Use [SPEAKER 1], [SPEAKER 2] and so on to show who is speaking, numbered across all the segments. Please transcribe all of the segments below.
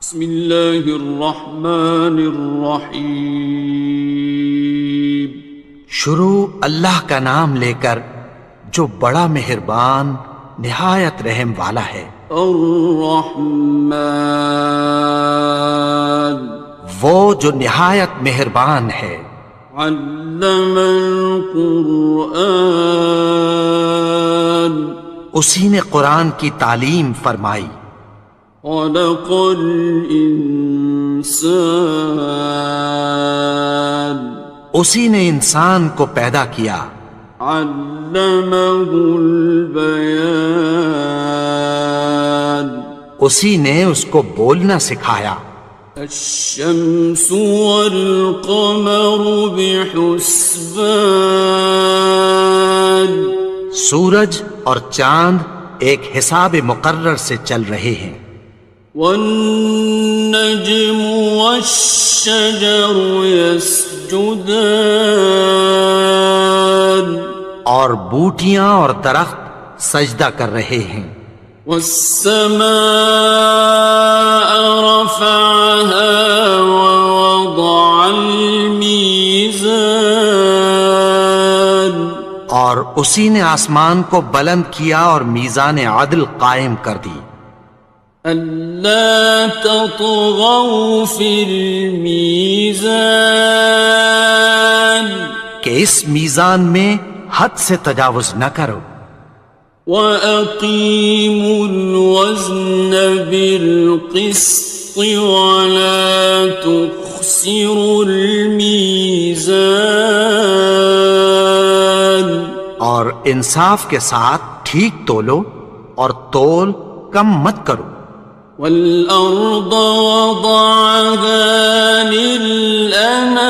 [SPEAKER 1] بسم اللہ الرحمن الرحیم۔
[SPEAKER 2] شروع اللہ کا نام لے کر جو بڑا مہربان نہایت رحم والا ہے۔
[SPEAKER 1] الرحمن،
[SPEAKER 2] وہ جو نہایت مہربان ہے۔
[SPEAKER 1] علم القرآن،
[SPEAKER 2] اسی نے قرآن کی تعلیم فرمائی۔
[SPEAKER 1] خلق الانسان،
[SPEAKER 2] اسی نے انسان کو پیدا کیا۔
[SPEAKER 1] علمہ البیان،
[SPEAKER 2] اسی نے اس کو بولنا سکھایا۔
[SPEAKER 1] الشمس والقمر بحسبان،
[SPEAKER 2] سورج اور چاند ایک حساب مقرر سے چل رہے ہیں۔
[SPEAKER 1] والنجم والشجر يسجدان،
[SPEAKER 2] اور بوٹیاں اور درخت سجدہ کر رہے ہیں۔
[SPEAKER 1] والسماء رفعها ووضع الميزان،
[SPEAKER 2] اور اسی نے آسمان کو بلند کیا اور میزان عدل قائم کر دی۔
[SPEAKER 1] ألا تطغوا في الميزان،
[SPEAKER 2] کہ اس میزان میں حد سے تجاوز نہ کرو۔
[SPEAKER 1] وَأَقِيمُوا الْوَزْنَ بِالْقِسْطِ وَلَا تُخْسِرُوا الْمِيزَانَ،
[SPEAKER 2] اور انصاف کے ساتھ ٹھیک تولو اور تول کم مت کرو۔
[SPEAKER 1] وَالْأَرْضَ وَضَعَهَا لِلْأَنَامِ،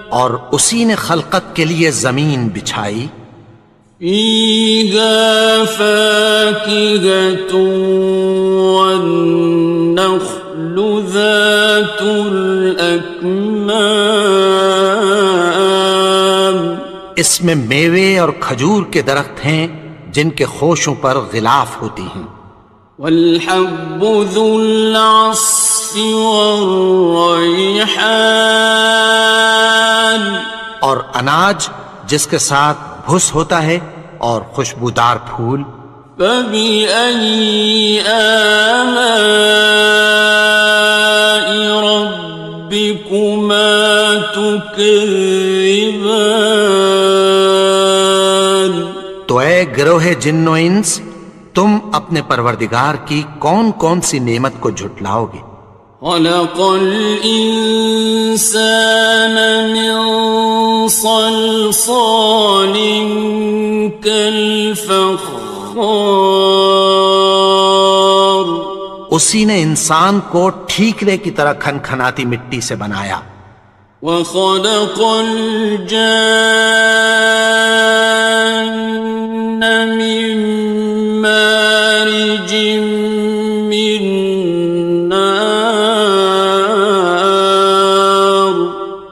[SPEAKER 2] اور اسی نے خلقت کے لیے زمین بچھائی۔
[SPEAKER 1] فِيهَا فَاكِهَةٌ وَالنَّخْلُ ذَاتُ الْأَكْمَامِ،
[SPEAKER 2] اس میں میوے اور کھجور کے درخت ہیں جن کے خوشوں پر غلاف ہوتی ہیں۔
[SPEAKER 1] وَالْحَبُّ ذُو الْعَصْفِ وَالرَّيْحَانِ،
[SPEAKER 2] اور اناج جس کے ساتھ بھس ہوتا ہے اور خوشبودار پھول۔
[SPEAKER 1] فَبِأَيِّ آلَاءِ رَبِّكُمَا تُكَذِّبَانِ،
[SPEAKER 2] تو اے گروہ جن و انس، تم اپنے پروردگار کی کون کون سی نعمت کو جھٹلاؤ گے؟
[SPEAKER 1] خَلَقَ الْإِنسَانَ مِنْ صَلْصَالٍ كَالْفَخَّارِ،
[SPEAKER 2] اسی نے انسان کو ٹھیکرے کی طرح کھنکھناتی مٹی سے بنایا۔
[SPEAKER 1] وَخَلَقَ الْجَانَّ مِن مَّارِجٍ مِّن نَّارٍ،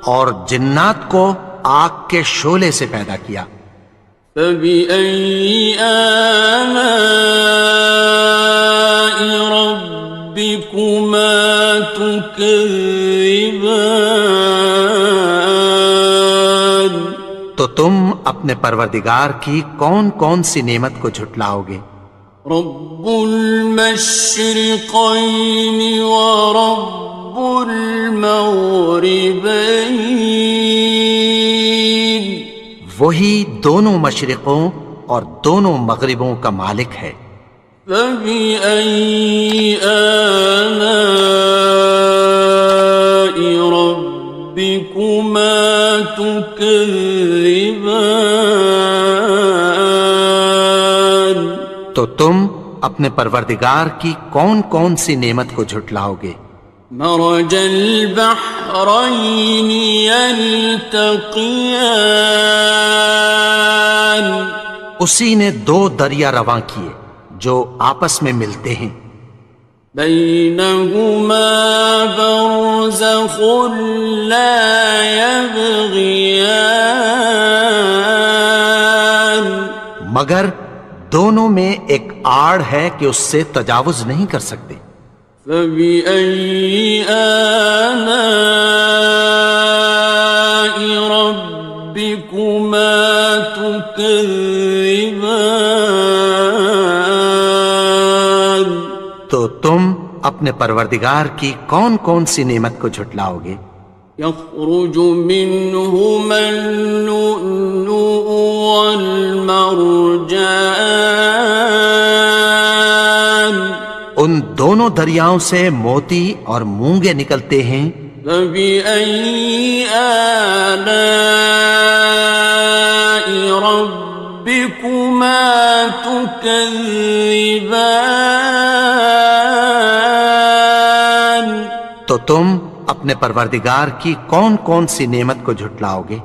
[SPEAKER 2] اور جنات کو آگ کے شعلے سے پیدا کیا۔
[SPEAKER 1] فَبِأَيِّ آلَاءِ رَبِّكُمَا تُكَذِّبَانِ،
[SPEAKER 2] تو تم اپنے پروردگار کی کون کون سی نعمت کو جھٹلاؤ گے؟
[SPEAKER 1] رب المشرقین ورب المغربین،
[SPEAKER 2] وہی دونوں مشرقوں اور دونوں مغربوں کا مالک ہے۔
[SPEAKER 1] فَبِأَيِّ آلَاءِ رَبِّكُمَا تُكَذِّبَانِ،
[SPEAKER 2] تو تم اپنے پروردگار کی کون کون سی نعمت کو جھٹلاؤ گے؟
[SPEAKER 1] مرج البحرین یلتقیان،
[SPEAKER 2] اسی نے دو دریا رواں کیے جو آپس میں ملتے ہیں۔
[SPEAKER 1] بینہما برزخ لا یبغیان،
[SPEAKER 2] مگر دونوں میں ایک آڑ ہے کہ اس سے تجاوز نہیں کر سکتے۔
[SPEAKER 1] فَبِأَيِّ آلَاءِ رَبِّكُمَا تُكَذِّبَانِ؟
[SPEAKER 2] تو تم اپنے پروردگار کی کون کون سی نعمت کو جھٹلاؤ گے؟
[SPEAKER 1] يخرج منهما اللؤلؤ والمرجان،
[SPEAKER 2] ان دونوں دریاؤں سے موتی اور مونگے نکلتے ہیں۔
[SPEAKER 1] فبأي آلاء ربكما تكذبان؟
[SPEAKER 2] تو تم اپنے پروردگار کی کون کون سی نعمت کو جھٹلاؤ گے؟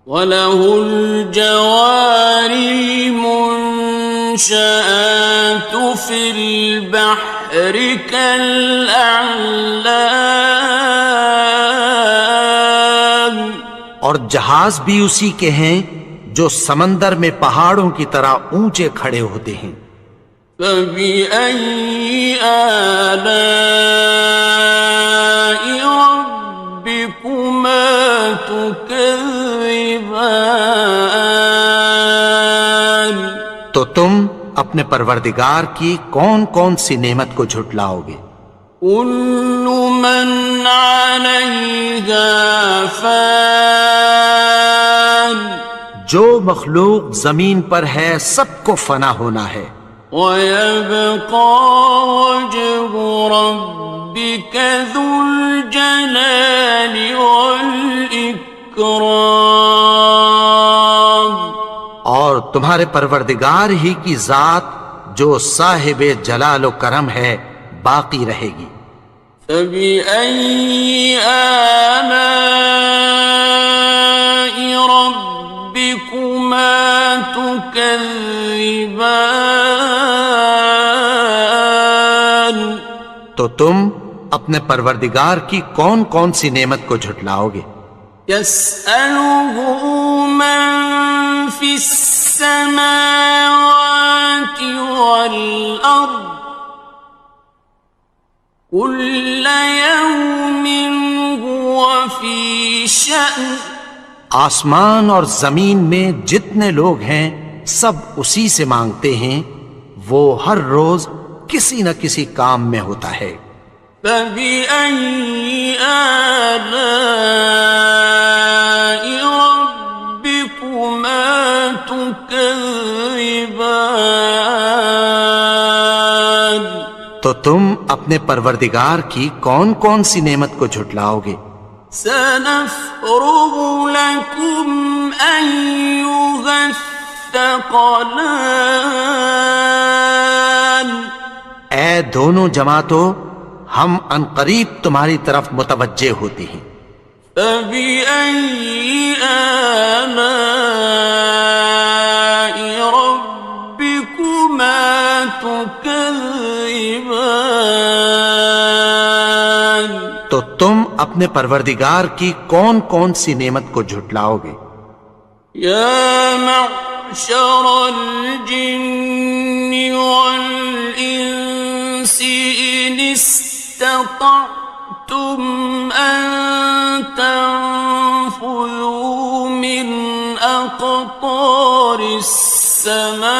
[SPEAKER 1] وَلَهُ الْجَوَارِ الْمُنشَآتُ فِي الْبَحْرِ كَالْأَعْلَامِ،
[SPEAKER 2] اور جہاز بھی اسی کے ہیں جو سمندر میں پہاڑوں کی طرح اونچے کھڑے ہوتے ہیں۔
[SPEAKER 1] فَبِأَيِّ آلَاءِ رَبِّكُمَا تُكَذِّبَانِ؟
[SPEAKER 2] تو تم اپنے پروردگار کی کون کون سی نعمت کو جھٹلاؤ گے؟
[SPEAKER 1] كُلُّ مَنْ عَلَيْهَا فَانٍ،
[SPEAKER 2] جو مخلوق زمین پر ہے سب کو فنا ہونا ہے۔
[SPEAKER 1] وَيَبْقَى وَجْهُ رَبِّكَ ذُو الْجَلَالِ وَالْإِكْرَامِ،
[SPEAKER 2] اور تمہارے پروردگار ہی کی ذات جو صاحب جلال و کرم ہے باقی رہے گی۔
[SPEAKER 1] فَبِأَيِّ آلَاءِ رَبِّكُمَا تُكَذِّبَانِ؟
[SPEAKER 2] تو تم اپنے پروردگار کی کون کون سی نعمت کو جھٹلاؤ گے؟
[SPEAKER 1] يَسْأَلُهُ مَن فِي السَّمَاوَاتِ وَالْأَرْضِ كُلَّ يَوْمٍ هُوَ فِي شَأْنٍ،
[SPEAKER 2] آسمان اور زمین میں جتنے لوگ ہیں سب اسی سے مانگتے ہیں، وہ ہر روز کسی نہ کسی کام میں ہوتا ہے۔
[SPEAKER 1] فَبِأَيِّ آلَاءِ رَبِّكُمَا تُكَذِّبَانِ؟
[SPEAKER 2] تو تم اپنے پروردگار کی کون کون سی نعمت کو جھٹلاؤ گے؟
[SPEAKER 1] سَنَفْرُغُ لَكُمْ أَيُّهَ الثَّقَلَانِ،
[SPEAKER 2] اے دونوں جماعتوں، ہم عنقریب تمہاری طرف متوجہ ہوتے ہیں۔
[SPEAKER 1] فَبِأَيِّ آلَاءِ رَبِّكُمَا تُكَذِّبَانِ؟
[SPEAKER 2] تو تم اپنے پروردگار کی کون کون سی نعمت کو جھٹلاؤ گے؟
[SPEAKER 1] يَا مَعْشَرَ الْجِنِّ وَالْإِنسِ إِنِ اسْتَطَعْتُمْ أَن تَنفُذُوا مِنْ أَقْطَارِ السَّمَاوَاتِ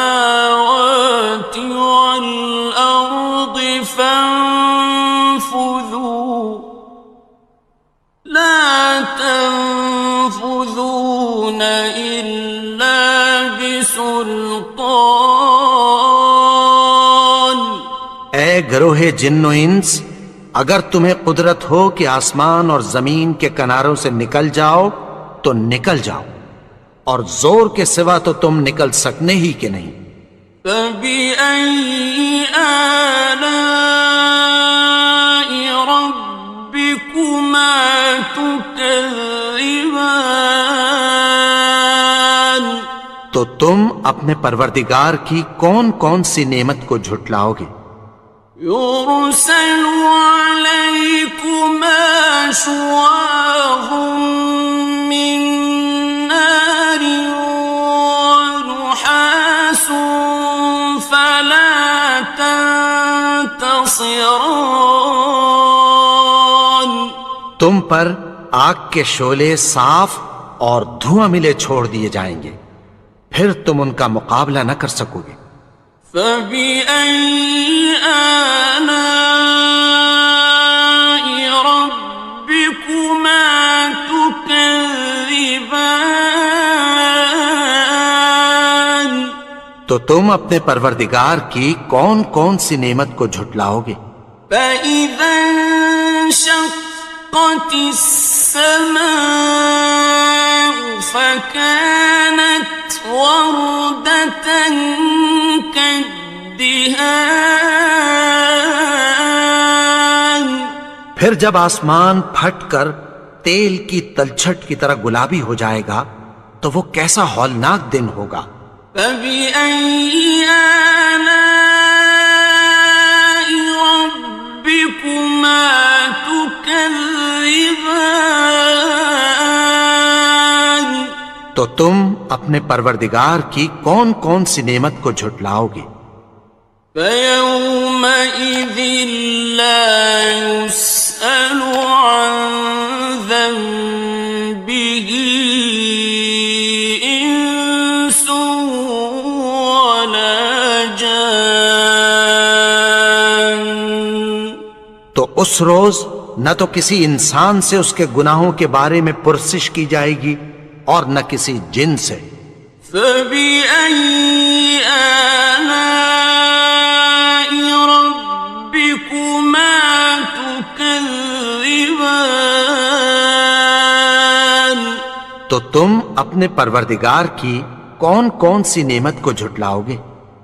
[SPEAKER 1] وَالْأَرْضِ فَانفُذُوا لَا تَنفُذُونَ إِلَّا بِسُلْطَانٍ۔
[SPEAKER 2] اے گروہ جن و انس، اگر تمہیں قدرت ہو کہ آسمان اور زمین کے کناروں سے نکل جاؤ تو نکل جاؤ، اور زور کے سوا تو تم نکل سکنے ہی کہ نہیں۔
[SPEAKER 1] فَبِأَيِّ آلَاءِ رَبِّكُمَا تُكَذِّبَانِ؟
[SPEAKER 2] تو تم اپنے پروردگار کی کون کون سی نعمت کو جھٹلاؤ گے؟
[SPEAKER 1] يُرْسَلُ عَلَيْكُمَا شُوَاظٌ مِّن نَّارٍ وَنُحَاسٌ خصران.
[SPEAKER 2] تم پر آگ کے شعلے صاف اور دھواں ملے چھوڑ دیے جائیں گے، پھر تم ان کا مقابلہ نہ کر سکو گے۔
[SPEAKER 1] فَبِأَيِّ آلَاءِ رَبِّكُمَا تُكَذِّبَانِ.
[SPEAKER 2] تو تم اپنے پروردگار کی کون کون سی نعمت کو جھٹلاؤ گے؟
[SPEAKER 1] فَإِذَا انشَقَّتِ السَّمَاءُ فَكَانَتْ وَرْدَةً كَالدِّهَانِ.
[SPEAKER 2] پھر جب آسمان پھٹ کر تیل کی تلچھٹ کی طرح گلابی ہو جائے گا تو وہ کیسا ہولناک دن ہوگا۔
[SPEAKER 1] فَبِأَيِّ آلَاءِ رَبِّكُمَا تُكَذِّبَانِ.
[SPEAKER 2] تو تم اپنے پروردگار کی کون کون سی نعمت کو جھٹلاؤ گے؟
[SPEAKER 1] فَيَوْمَئِذٍ لَا يُسْأَلُ عَنْ ذَنبِهِ إِنسٌ وَلَا جَانٌ.
[SPEAKER 2] تو اس روز نہ تو کسی انسان سے اس کے گناہوں کے بارے میں پرسش کی جائے گی اور نہ کسی جن سے۔
[SPEAKER 1] فَبِأَيِّ آلَاءِ رَبِّكُمَا تُكَذِّبَانِ.
[SPEAKER 2] تو تم اپنے پروردگار کی کون کون سی نعمت کو جھٹلاؤ گے؟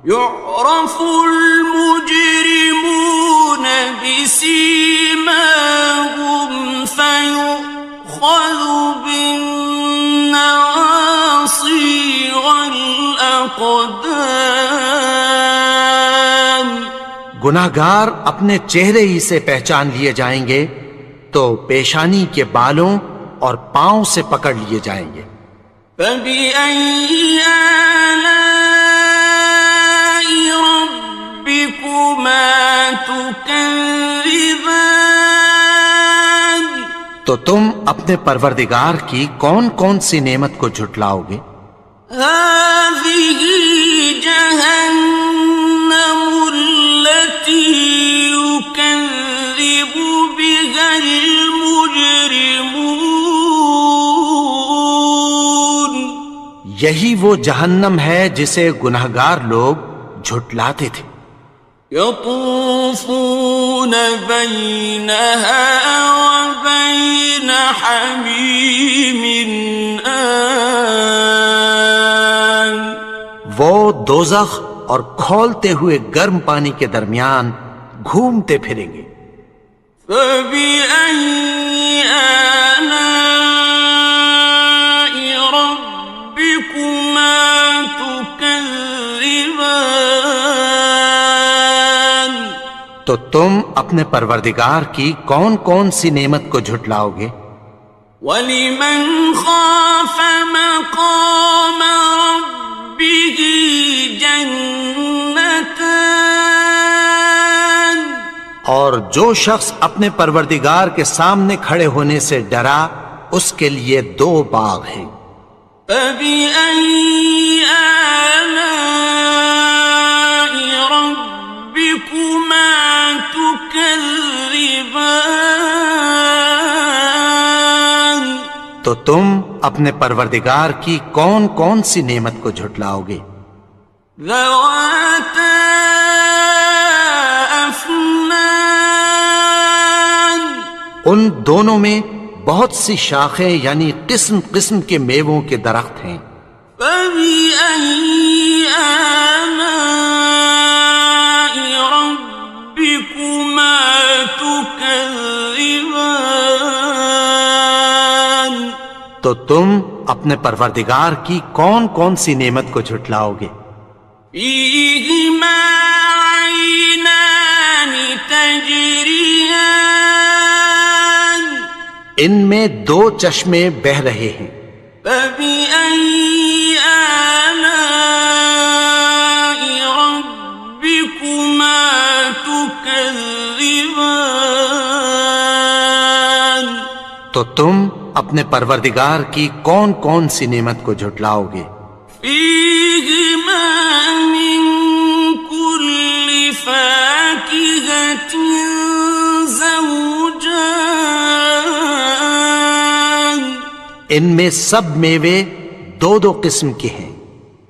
[SPEAKER 1] يُعْرَفُ الْمُجْرِمُونَ بِسِيمَاهُمْ فَيُؤْخَذُ بِالنَّوَاصِي وَالْأَقْدَامِ.
[SPEAKER 2] گناہگار اپنے چہرے ہی سے پہچان لیے جائیں گے تو پیشانی کے بالوں اور پاؤں سے پکڑ لیے جائیں گے۔
[SPEAKER 1] فَبِأَيِّ آلَاءِ رَبِّكُمَا تُكَذِّبَانِ.
[SPEAKER 2] تو تم اپنے پروردگار کی کون کون سی نعمت کو جھٹلاؤ گے؟
[SPEAKER 1] هَٰذِهِ جَهَنَّمُ الَّتِي يُكَذِّبُ بِهَا الْمُجْرِمُونَ.
[SPEAKER 2] یہی وہ جہنم ہے جسے گناہگار لوگ جھٹلاتے تھے۔
[SPEAKER 1] يَطُوفُونَ بَيْنَهَا وَبَيْنَ حَمِيمٍ آنٍ.
[SPEAKER 2] وہ دوزخ اور کھولتے ہوئے گرم پانی کے درمیان گھومتے پھریں گے۔
[SPEAKER 1] فَبِأَيِّ آلَاءِ رَبِّكُمَا تُكَذِّبَانِ.
[SPEAKER 2] تو تم اپنے پروردگار کی کون کون سی نعمت کو جھٹلاؤ گے؟
[SPEAKER 1] وَلِمَنْ خَافَ مَقَامَ رَبِّهِ جَنَّتَانِ.
[SPEAKER 2] اور جو شخص اپنے پروردگار کے سامنے کھڑے ہونے سے ڈرا اس کے لیے 2 باغ ہیں۔
[SPEAKER 1] فَبِأَيِّ آلَاءِ رَبِّكُمَا تُكَذِّبَانِ.
[SPEAKER 2] تو تم اپنے پروردگار کی کون کون سی نعمت کو جھٹلاؤ گے؟
[SPEAKER 1] ذَوَاتَا أَفْنَانٍ.
[SPEAKER 2] ان دونوں میں بہت سی شاخیں یعنی قسم قسم کے میووں کے درخت ہیں۔
[SPEAKER 1] فَبِأَيِّ آلَاءِ رَبِّكُمَا تُكَذِّبَانِ.
[SPEAKER 2] تو تم اپنے پروردگار کی کون کون سی نعمت کو جھٹلاؤ گے؟
[SPEAKER 1] فِيهِمَا عَيْنَانِ تَجْرِيَانِ.
[SPEAKER 2] ان میں 2 چشمے بہہ رہے ہیں۔
[SPEAKER 1] فَبِأَيِّ آلَاءِ رَبِّكُمَا تُكَذِّبَانِ. تكذبان
[SPEAKER 2] تو تم اپنے پروردگار کی کون کون سی نعمت کو جھٹلاؤ گے؟
[SPEAKER 1] فيهما من كل فاكهة زوجان
[SPEAKER 2] ان میں سب میوے دو دو قسم کے ہیں۔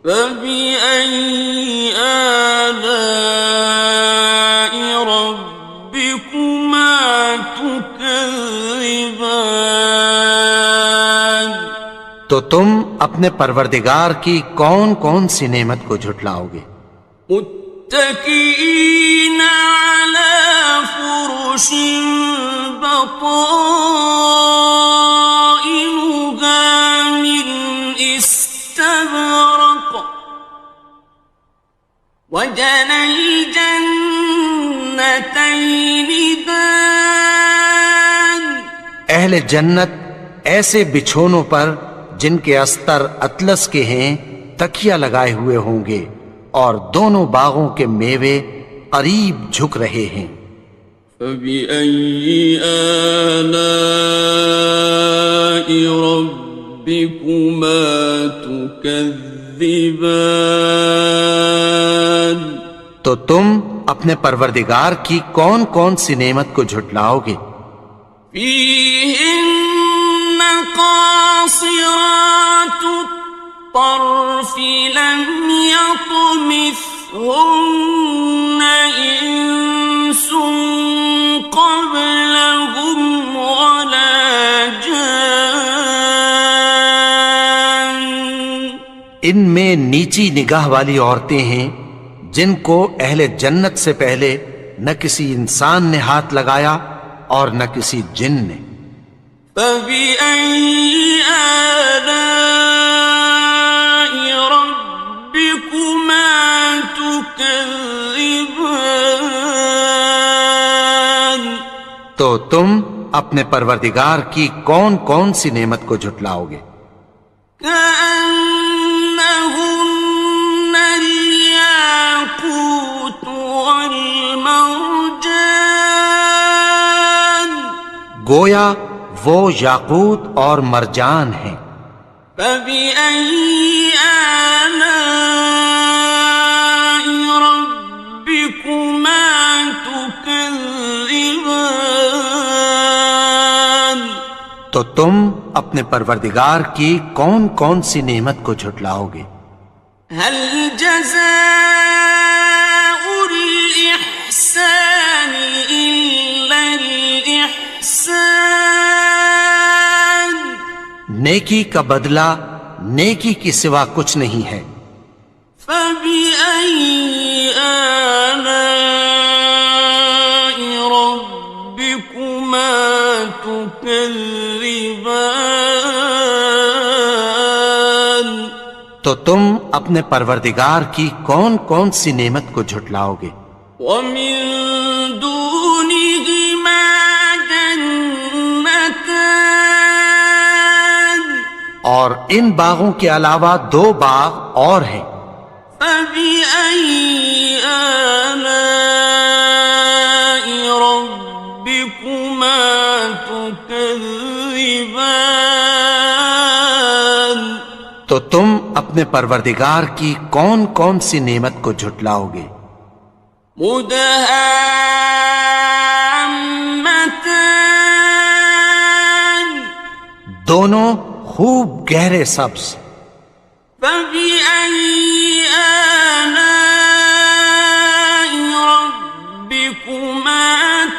[SPEAKER 1] فبأي آلاء ربكما تكذبان
[SPEAKER 2] تو تم اپنے پروردگار کی کون کون سی نعمت کو جھٹلاؤ گے؟
[SPEAKER 1] متكئين على فرش بطائنها من استبرق وجنى الجنتين دان
[SPEAKER 2] اہل جنت ایسے بچھونوں پر جن کے استر اطلس کے ہیں تکیہ لگائے ہوئے ہوں گے، اور دونوں باغوں کے میوے قریب جھک رہے ہیں۔
[SPEAKER 1] فبأي آلاء ربكما تكذبان
[SPEAKER 2] تو تم اپنے پروردگار کی کون کون سی نعمت کو جھٹلاؤ گے؟
[SPEAKER 1] فيهن قاصرات الطرف لم يطمثهن إنس قبلهم ولا جان
[SPEAKER 2] ان میں نیچی نگاہ والی عورتیں ہیں جن کو اہل جنت سے پہلے نہ کسی انسان نے ہاتھ لگایا اور نہ کسی جن نے۔
[SPEAKER 1] فبأي آلاء ربكما تكذبان
[SPEAKER 2] تو تم اپنے پروردگار کی کون کون سی نعمت کو جھٹلاؤ گے؟
[SPEAKER 1] كأنهن الياقوت والمرجان
[SPEAKER 2] گویا وہ یاقوت اور مرجان ہیں۔
[SPEAKER 1] فبأي آلاء ربكما تكذبان
[SPEAKER 2] تو تم اپنے پروردگار کی کون کون سی نعمت کو جھٹلاؤ گے؟
[SPEAKER 1] هل جزاء الإحسان إلا الإحسان
[SPEAKER 2] نیکی کا بدلہ نیکی کی سوا کچھ نہیں ہے۔
[SPEAKER 1] فبأي آلاء ربكما تكذبان
[SPEAKER 2] تو تم اپنے پروردگار کی کون کون سی نعمت کو جھٹلاؤ گے؟
[SPEAKER 1] ومن دونهما جنتان
[SPEAKER 2] اور ان باغوں کے علاوہ دو باغ اور ہیں۔
[SPEAKER 1] فبأي آلاء ربكما تكذبان
[SPEAKER 2] تو تم اپنے پروردگار کی کون کون سی نعمت کو جھٹلاؤ گے؟
[SPEAKER 1] مدهامتان
[SPEAKER 2] دونوں خوب گہرے سبز۔
[SPEAKER 1] فبأي آلاء ربكما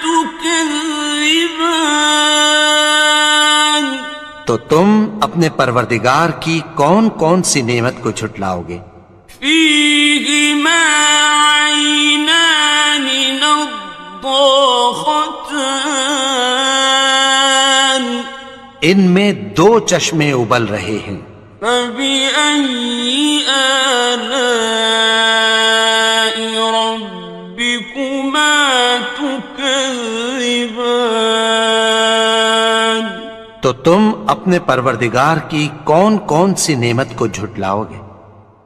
[SPEAKER 1] تكذبان
[SPEAKER 2] تو تم اپنے پروردگار کی کون کون سی نعمت کو جھٹلاؤ گے؟
[SPEAKER 1] فيهما عينان نضاختان
[SPEAKER 2] ان میں دو چشمے ابل رہے ہیں۔
[SPEAKER 1] فبأي آلاء ربكما تكذبان
[SPEAKER 2] تو تم اپنے پروردگار کی کون کون سی نعمت کو جھٹلاؤ گے؟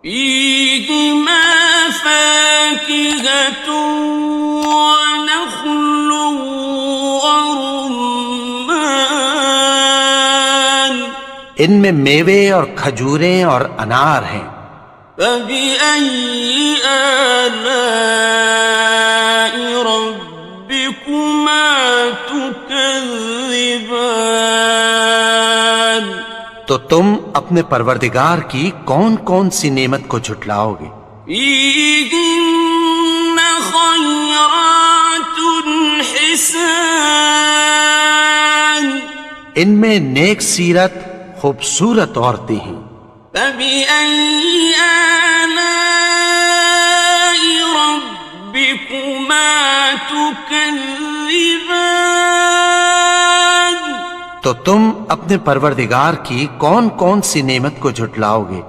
[SPEAKER 1] فيهما فاكهة ونخل ورمان
[SPEAKER 2] ان میں میوے اور کھجوریں اور انار ہیں.
[SPEAKER 1] فبأي آلاء ربكما تكذبان
[SPEAKER 2] تو تم اپنے پروردگار کی کون کون سی نعمت کو جھٹلاؤ گے؟
[SPEAKER 1] فيهن خيرات حسان
[SPEAKER 2] ان میں نیک سیرت خوبصورت عورتیں ہیں.
[SPEAKER 1] فبأي آلاء ربكما تكذبان
[SPEAKER 2] تو تم اپنے پروردگار کی کون کون سی نعمت کو جھٹلاؤ گے؟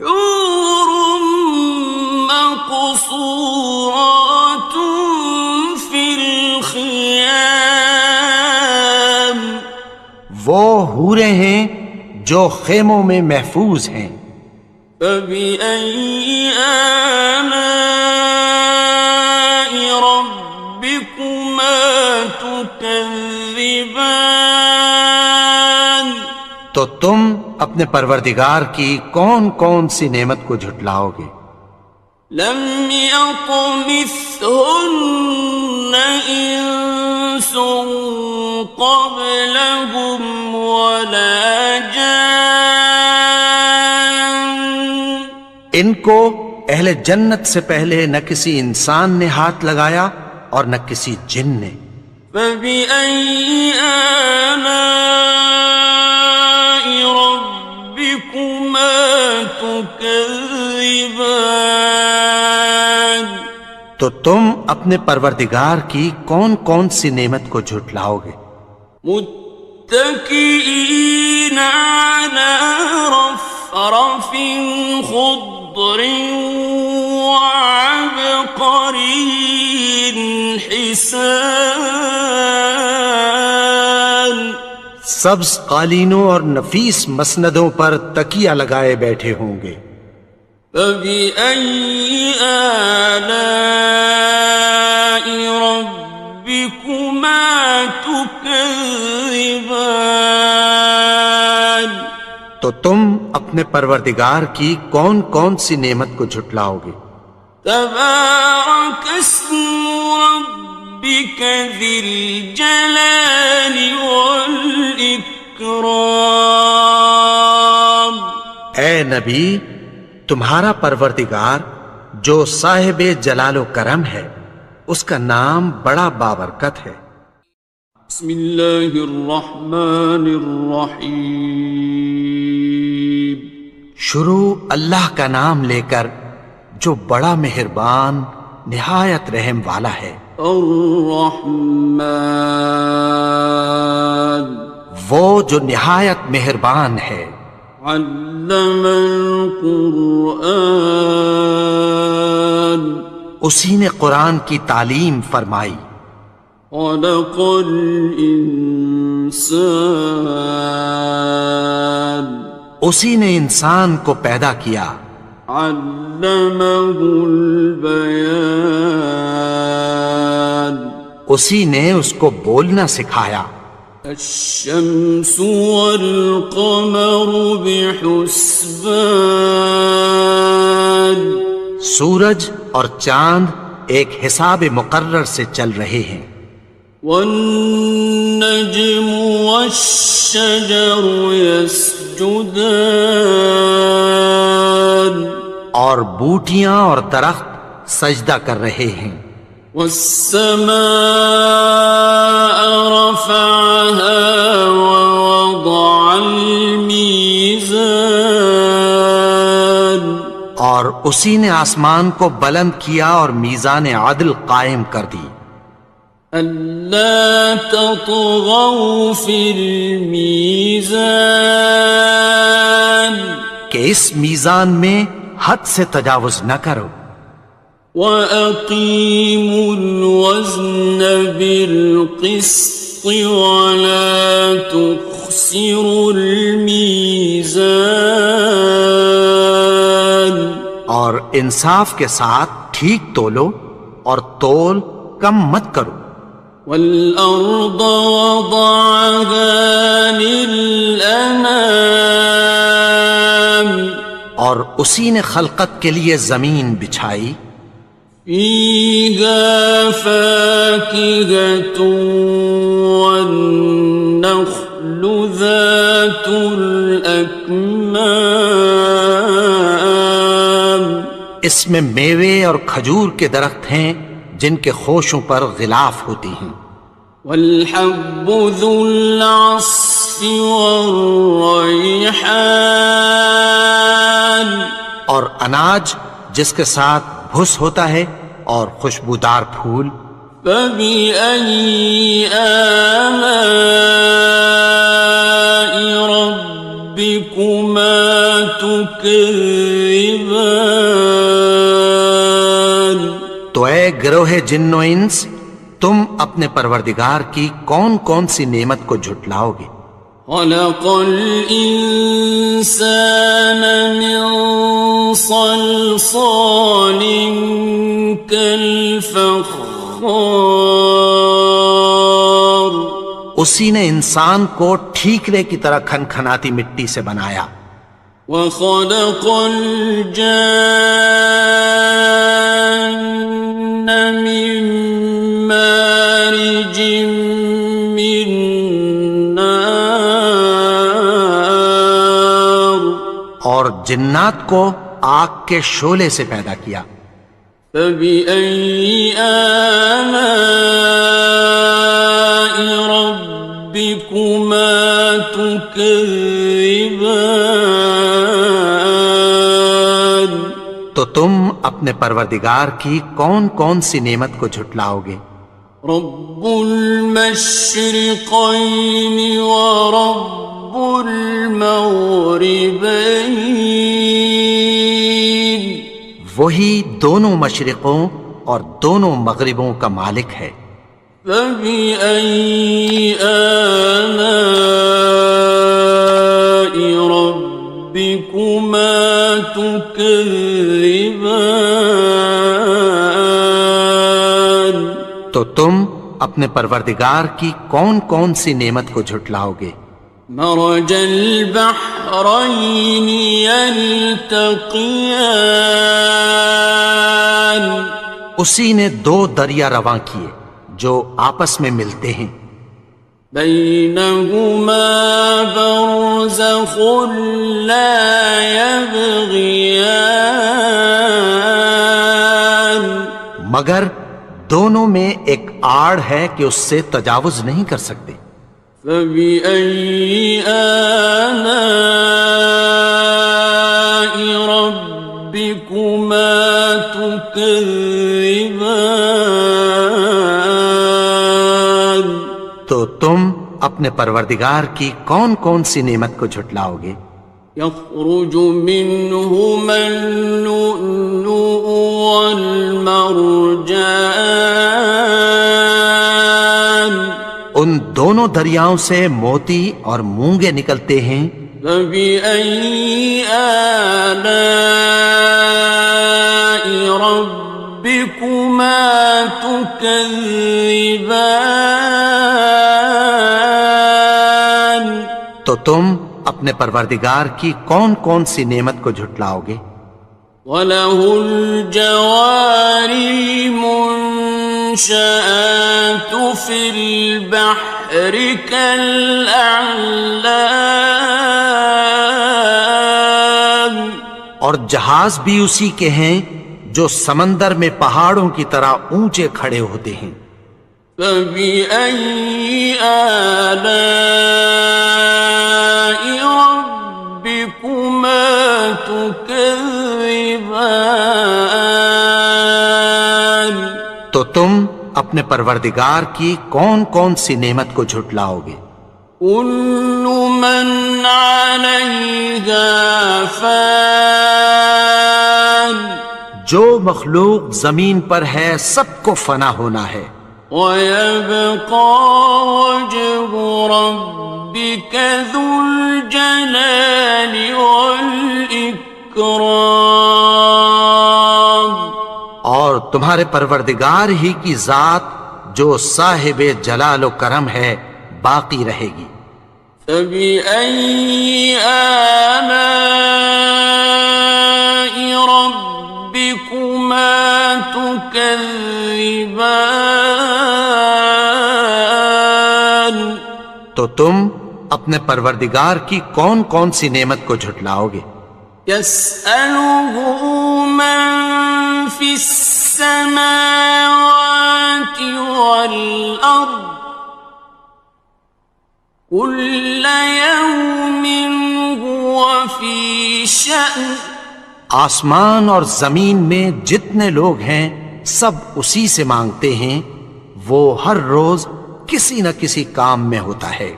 [SPEAKER 1] حور مقصورات في الخيام
[SPEAKER 2] وہ حوریں ہیں جو خیموں میں محفوظ ہیں.
[SPEAKER 1] فبأي آلاء ربكما تكذبان
[SPEAKER 2] تو تم اپنے پروردگار کی کون کون سی نعمت کو جھٹلاؤ گے؟
[SPEAKER 1] لم يطمثهن إنس قبلهم ولا جان
[SPEAKER 2] ان کو اہل جنت سے پہلے نہ کسی انسان نے ہاتھ لگایا اور نہ کسی جن نے.
[SPEAKER 1] فبأي آلاء ربكما تكذبان
[SPEAKER 2] تو تم اپنے پروردگار کی کون کون سی نعمت کو جھٹلاؤ گے؟
[SPEAKER 1] متكئين على رفرف خضر وعبقري حسان
[SPEAKER 2] سبز قالینوں اور نفیس مسندوں پر تکیہ لگائے بیٹھے ہوں گے.
[SPEAKER 1] فبأي آلاء ربكما تكذبان
[SPEAKER 2] تو تم اپنے پروردگار کی کون کون سی نعمت کو جھٹلاؤ گے؟
[SPEAKER 1] تبارك اسم ربك ذي الجلال والإكرام
[SPEAKER 2] اے نبی، تمہارا پروردگار جو صاحب جلال و کرم ہے اس کا نام بڑا بابرکت ہے.
[SPEAKER 1] بسم اللہ الرحمن الرحیم
[SPEAKER 2] شروع اللہ کا نام لے کر جو بڑا مہربان نہایت رحم والا ہے.
[SPEAKER 1] الرحمن
[SPEAKER 2] وہ جو نہایت مہربان ہے.
[SPEAKER 1] علم القرآن
[SPEAKER 2] اسی نے قرآن کی تعلیم فرمائی.
[SPEAKER 1] خلق الانسان
[SPEAKER 2] اسی نے انسان کو پیدا کیا.
[SPEAKER 1] علمہ البیان
[SPEAKER 2] اسی نے اس کو بولنا سکھایا.
[SPEAKER 1] الشمس والقمر بحسبان
[SPEAKER 2] سورج اور چاند ایک حساب مقرر سے چل رہے ہیں.
[SPEAKER 1] والنجم والشجر يسجدان
[SPEAKER 2] اور بوٹیاں اور درخت سجدہ کر رہے ہیں.
[SPEAKER 1] والسماء رفعها ووضع الميزان
[SPEAKER 2] اور اسی نے آسمان کو بلند کیا اور میزان عدل قائم کر دی.
[SPEAKER 1] ألا تطغوا في الميزان
[SPEAKER 2] کہ اس میزان میں حد سے تجاوز نہ کرو.
[SPEAKER 1] وَأَقِيمُوا الْوَزْنَ بِالْقِسْطِ وَلَا تُخْسِرُوا الْمِيزَانَ
[SPEAKER 2] اور اور انصاف کے ساتھ ٹھیک تولو اور تول کم مت کرو.
[SPEAKER 1] والأرض وضعها للأنام
[SPEAKER 2] اور اسی نے خلقت کے لیے زمین بچھائی.
[SPEAKER 1] فيها فاكهة والنخل ذات الأكمام
[SPEAKER 2] اس میں میوے اور کھجور کے درخت ہیں جن کے خوشوں پر غلاف ہوتی ہیں.
[SPEAKER 1] والحب ذو العصف والريحان
[SPEAKER 2] اور اناج جس کے ساتھ بھس ہوتا ہے اور خوشبودار پھول.
[SPEAKER 1] فبأي آلاء ربكما تكذبان
[SPEAKER 2] تو اے گروہ جن و انس، تم اپنے پروردگار کی کون کون سی نعمت کو جھٹلاؤ گے؟
[SPEAKER 1] خلق الإنسان من صلصال كالفخار
[SPEAKER 2] اسی نے انسان کو ٹھیکرے کی طرح کھنکھناتی مٹی سے بنایا.
[SPEAKER 1] وخلق الجان من مارج من نار
[SPEAKER 2] اور جنات کو آگ کے شعلے سے پیدا کیا.
[SPEAKER 1] فبأي آلاء ربكما تكذبان
[SPEAKER 2] تو تم اپنے پروردگار کی کون کون سی نعمت کو جھٹلاؤ گے؟
[SPEAKER 1] رب المشرقين ورب المغربين
[SPEAKER 2] وہی دونوں مشرقوں اور دونوں مغربوں کا مالک ہے.
[SPEAKER 1] فبأي آلاء ربكما تكذبان
[SPEAKER 2] تو تم اپنے پروردگار کی کون کون سی نعمت کو جھٹلاؤ گے؟
[SPEAKER 1] مرج البحرين يلتقيان
[SPEAKER 2] اسی نے دو دریا رواں کیے جو آپس میں ملتے ہیں.
[SPEAKER 1] بينهما برزخ لا يبغيان
[SPEAKER 2] مگر دونوں میں ایک آڑ ہے کہ اس سے تجاوز نہیں کر سکتے.
[SPEAKER 1] فبأي آلاء ربكما تكذبان
[SPEAKER 2] تو تم اپنے پروردگار کی کون کون سی نعمت کو جھٹلاؤ گے؟
[SPEAKER 1] يخرج منهما اللؤلؤ والمرجان
[SPEAKER 2] ان دونوں دریاؤں سے موتی اور مونگے نکلتے ہیں.
[SPEAKER 1] فبأي آلاء ربكما تكذبان
[SPEAKER 2] تو تم اپنے پروردگار کی کون کون سی نعمت کو جھٹلاؤ گے؟
[SPEAKER 1] وَلَهُ الْجَوَارِ الْمُنشَآتُ فِي الْبَحْرِ كَالْأَعْلَامِ اور
[SPEAKER 2] جہاز بھی اسی کے ہیں جو سمندر میں پہاڑوں کی طرح اونچے کھڑے ہوتے ہیں.
[SPEAKER 1] فَبِأَيِّ آلَاءِ رَبِّكُمَا تُكَذِّبَانِ
[SPEAKER 2] تو تم اپنے پروردگار کی کون کون سی نعمت کو جھٹلاؤ گے؟
[SPEAKER 1] كُلُّ مَنْ عَلَيْهَا فَانٍ
[SPEAKER 2] جو مخلوق زمین پر ہے سب کو فنا ہونا ہے.
[SPEAKER 1] وَيَبْقَى وَجْهُ رَبِّكَ ذُو الْجَلَالِ وَالْإِكْرَامِ
[SPEAKER 2] تمہارے پروردگار ہی کی ذات جو صاحب جلال و کرم ہے باقی رہے گی۔
[SPEAKER 1] فبأي آلاء ربكما تكذبان؟
[SPEAKER 2] تو تم اپنے پروردگار کی کون کون سی نعمت کو جھٹلاؤ گے؟
[SPEAKER 1] يسأله من في السماوات والأرض كل يوم هو في شأن۔
[SPEAKER 2] آسمان اور زمین میں جتنے لوگ ہیں سب اسی سے مانگتے ہیں، وہ ہر روز کسی نہ کسی کام میں ہوتا ہے۔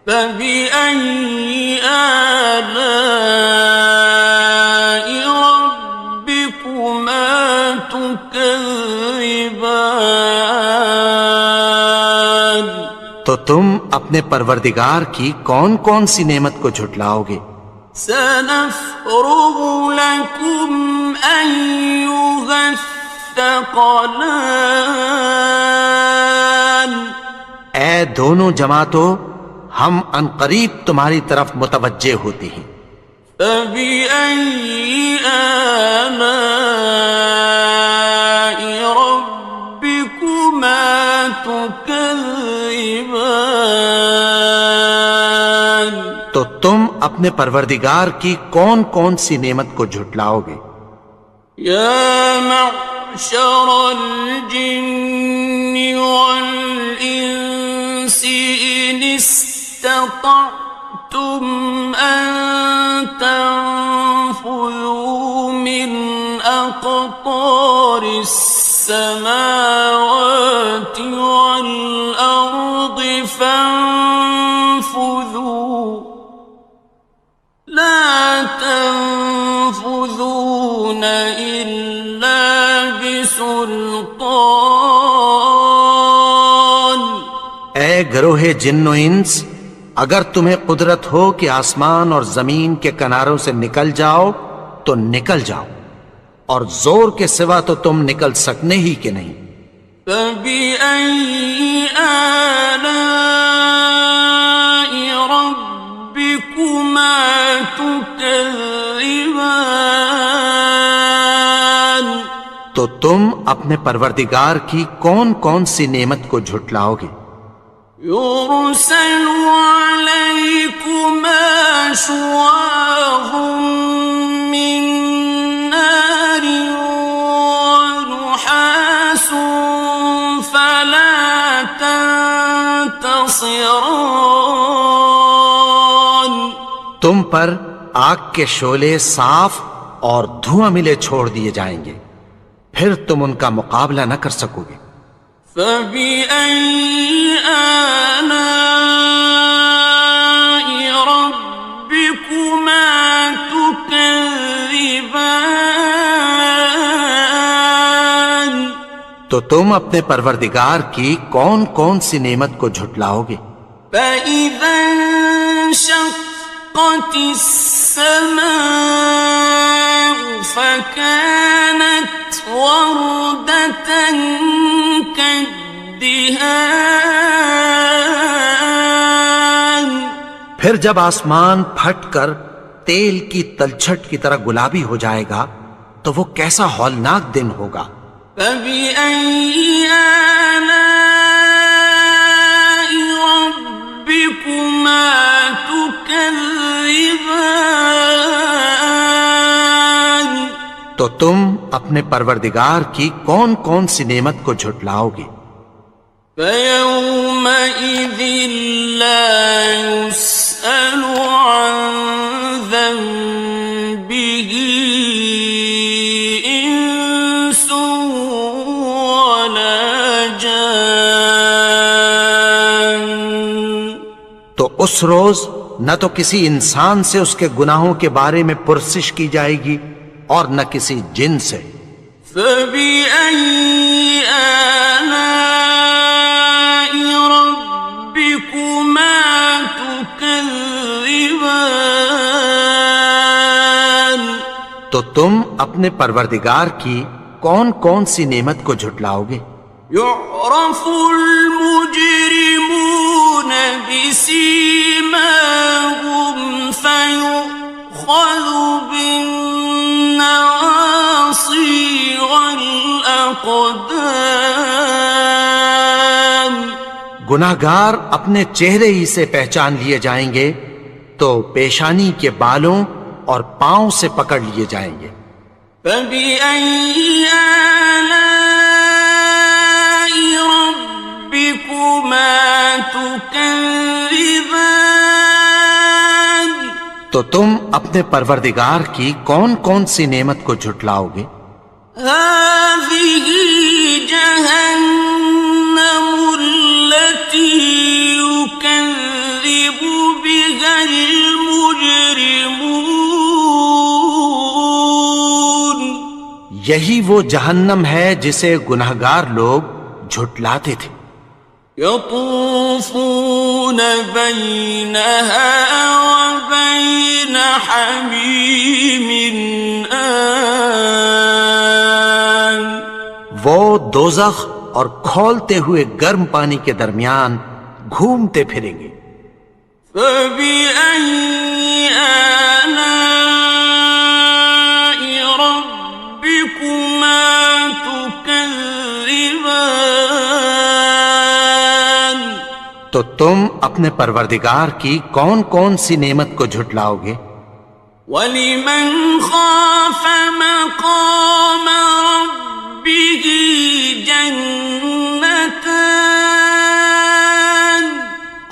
[SPEAKER 1] فبأي آلاء ربكما تكذبان؟
[SPEAKER 2] تو تم اپنے پروردگار کی کون کون سی نعمت کو جھٹلاؤ گے؟
[SPEAKER 1] سنفرغ لكم أيها الثقلان۔
[SPEAKER 2] اے دونوں جماعتوں، ہم عنقریب تمہاری طرف متوجہ ہوتے ہیں۔
[SPEAKER 1] فبأي آلاء ربكما تكذبان؟
[SPEAKER 2] تو تم اپنے پروردگار کی کون کون سی نعمت کو جھٹلاؤ گے؟
[SPEAKER 1] يا معشر الجن والإنس إن استطعتم أن تنفذوا من أقطار السماوات والأرض فانفذوا لا تنفذون إلا بسلطان۔
[SPEAKER 2] اے گروہ جن و انس، اگر تمہیں قدرت ہو کہ آسمان اور زمین کے کناروں سے نکل جاؤ تو نکل جاؤ، اور زور کے سوا تو تم نکل سکنے ہی کہ نہیں۔
[SPEAKER 1] فبأي آلاء ربكما تكذبان؟
[SPEAKER 2] تو تم اپنے پروردگار کی کون کون سی نعمت کو جھٹلاؤ گے؟
[SPEAKER 1] يرسل عليكما شواظ من نار ونحاس فلا تنتصران۔
[SPEAKER 2] تم پر آگ کے شعلے صاف اور دھواں ملے چھوڑ دیے جائیں گے، پھر تم ان کا مقابلہ نہ کر سکو گے۔
[SPEAKER 1] فبأي آلاء ربكما تكذبان؟
[SPEAKER 2] تو تم اپنے پروردگار کی کون کون سی نعمت کو جھٹلاؤ گے؟
[SPEAKER 1] فإذا انشقت السماء فكانت وردة كالدهان۔
[SPEAKER 2] پھر جب آسمان پھٹ کر تیل کی تلچھٹ کی طرح گلابی ہو جائے گا تو وہ کیسا ہولناک دن ہوگا۔
[SPEAKER 1] فبأي آلاء ربكما تكذبان؟
[SPEAKER 2] تو تم اپنے پروردگار کی کون کون سی نعمت کو جھٹلاؤ گے؟
[SPEAKER 1] فيومئذ لا يسأل عن ذنبه إنس ولا جان۔
[SPEAKER 2] تو اس روز نہ تو کسی انسان سے اس کے گناہوں کے بارے میں پرسش کی جائے گی اور نہ کسی جن سے۔
[SPEAKER 1] فبأي آلاء ربكما تكذبان؟
[SPEAKER 2] تو تم اپنے پروردگار کی کون کون سی نعمت کو جھٹلاؤ گے؟
[SPEAKER 1] يعرف المجرمون بسيماهم فيؤخذ بالنواصي والأقدام.
[SPEAKER 2] گناہگار اپنے چہرے ہی سے پہچان لیے جائیں گے تو پیشانی کے بالوں اور پاؤں سے پکڑ لیے جائیں گے.
[SPEAKER 1] فَبِأَيِّ آلَاءِ رَبِّكُمَا تُكَذِّبَانِ.
[SPEAKER 2] تو تم اپنے پروردگار کی کون کون سی نعمت کو جھٹلاؤ گے؟
[SPEAKER 1] هَٰذِهِ جَهَنَّمُ الَّتِي يُكَذِّبُ بِهَا الْمُجْرِمُونَ.
[SPEAKER 2] یہی وہ جہنم ہے جسے گناہگار لوگ جھٹلاتے تھے.
[SPEAKER 1] يطوفون بينها وبين حميم آن.
[SPEAKER 2] وہ دوزخ اور کھولتے ہوئے گرم پانی کے درمیان گھومتے پھریں گے.
[SPEAKER 1] فبأي آلاء ربكما تكذبان.
[SPEAKER 2] تو تم اپنے پروردگار کی کون کون سی نعمت کو جھٹلاؤ گے؟
[SPEAKER 1] وَلِمَنْ خَافَ مَقَامَ رَبِّهِ جَنَّتَانِ.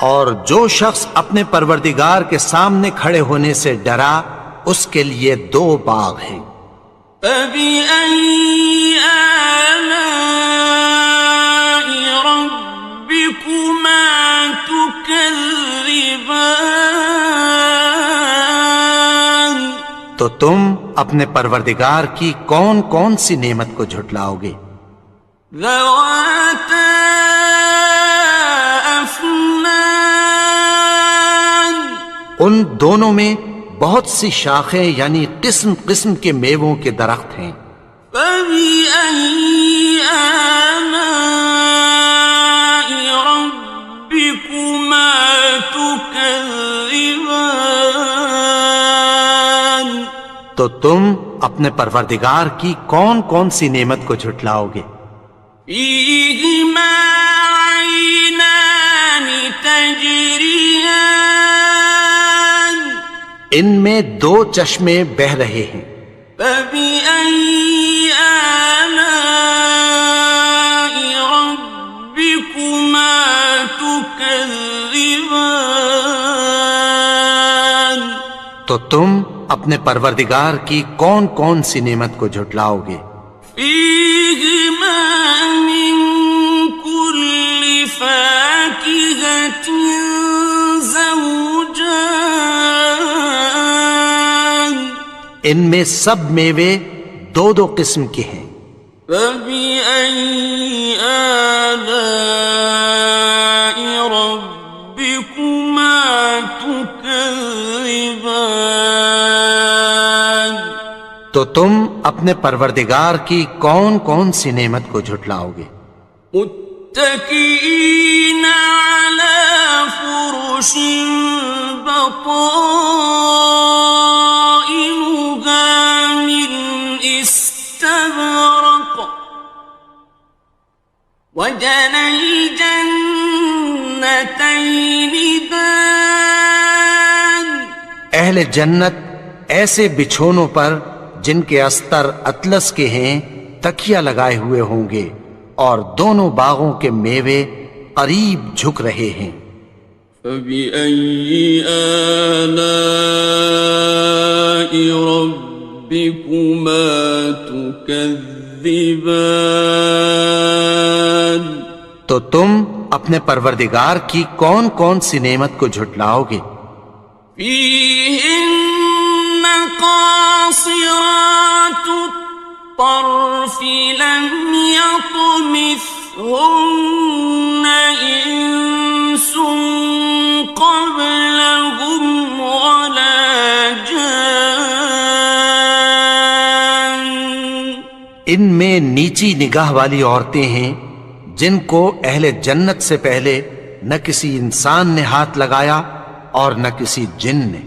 [SPEAKER 2] اور جو شخص اپنے پروردگار کے سامنے کھڑے ہونے سے ڈرا اس کے لیے 2 باغ ہیں.
[SPEAKER 1] فَبِأَيِّ آلَاءِ رَبِّكُمَا تُكَذِّبَانِ.
[SPEAKER 2] تو تم اپنے پروردگار کی کون کون سی نعمت کو جھٹلاؤ گے؟
[SPEAKER 1] ذَوَاتَا أَفْنَانٍ.
[SPEAKER 2] ان دونوں میں بہت سی شاخیں یعنی قسم قسم کے میووں کے درخت ہیں.
[SPEAKER 1] فَبِأَيِّ آلَاءِ رَبِّكُمَا تُكَذِّبَانِ.
[SPEAKER 2] تو تم اپنے پروردگار کی کون کون سی نعمت کو جھٹلاؤ گے؟
[SPEAKER 1] فِيهِمَا عَيْنَانِ تَجْرِيَانِ.
[SPEAKER 2] ان میں 2 چشمے بہہ رہے ہیں.
[SPEAKER 1] فَبِأَيِّ آلَاءِ رَبِّكُمَا تُكَذِّبَانِ.
[SPEAKER 2] تو تم اپنے پروردگار کی کون کون سی نعمت کو جھٹلاؤ گے؟
[SPEAKER 1] فِيهِمَا مِن كُلِّ فَاكِهَةٍ زَوْجَانِ.
[SPEAKER 2] ان میں سب میوے 2 قسم کے ہیں.
[SPEAKER 1] فَبِأَيِّ آلَاءِ رَبِّكُمَا تُكَذِّبَانِ.
[SPEAKER 2] تو تم اپنے پروردگار کی کون کون سی نعمت کو جھٹلاؤ گے؟
[SPEAKER 1] متكئين على فرش بطائنها من استبرق وجنى الجنتين دان.
[SPEAKER 2] اہل جنت ایسے بچھونوں پر جن کے استر اطلس کے ہیں تکیہ لگائے ہوئے ہوں گے اور دونوں باغوں کے میوے قریب جھک رہے ہیں.
[SPEAKER 1] فَبِأَيِّ آلَاءِ رَبِّكُمَا تُكَذِّبَانِ.
[SPEAKER 2] تو تم اپنے پروردگار کی کون کون سی نعمت کو جھٹلاؤ گے؟
[SPEAKER 1] فِيهِنَّ قَاصِرَاتُ الطَّرْفِ لَمْ يَطْمِثْهُنَّ إِنسٌ قَبْلَهُمْ وَلَا جَانٌّ.
[SPEAKER 2] ان میں نیچی نگاہ والی عورتیں ہیں جن کو اہل جنت سے پہلے نہ کسی انسان نے ہاتھ لگایا اور نہ کسی جن نے۔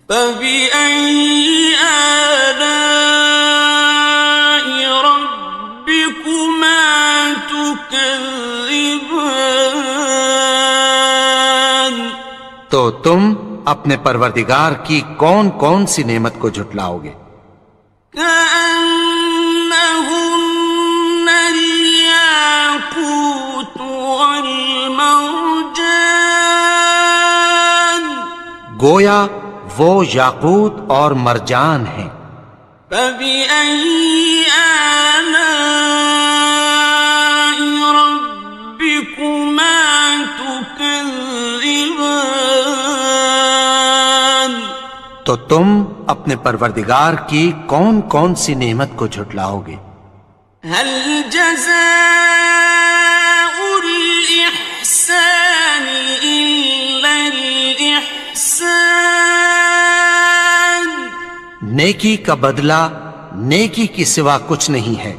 [SPEAKER 1] فَبِأَيِّ آلَاءِ رَبِّكُمَا تُكَذِّبَانِ،
[SPEAKER 2] تو تم اپنے پروردگار کی کون کون سی نعمت کو جھٹلاؤ گے؟
[SPEAKER 1] كأنهن الياقوت والمرجان،
[SPEAKER 2] گویا وہ یاقوت اور مرجان ہیں۔
[SPEAKER 1] فبأي آلاء ربكما تكذبان،
[SPEAKER 2] تو تم اپنے پروردگار کی کون کون سی نعمت کو جھٹلاؤ گے؟
[SPEAKER 1] هل جزاء الإحسان إلا الإحسان،
[SPEAKER 2] نیکی کا بدلہ نیکی کی سوا کچھ نہیں ہے۔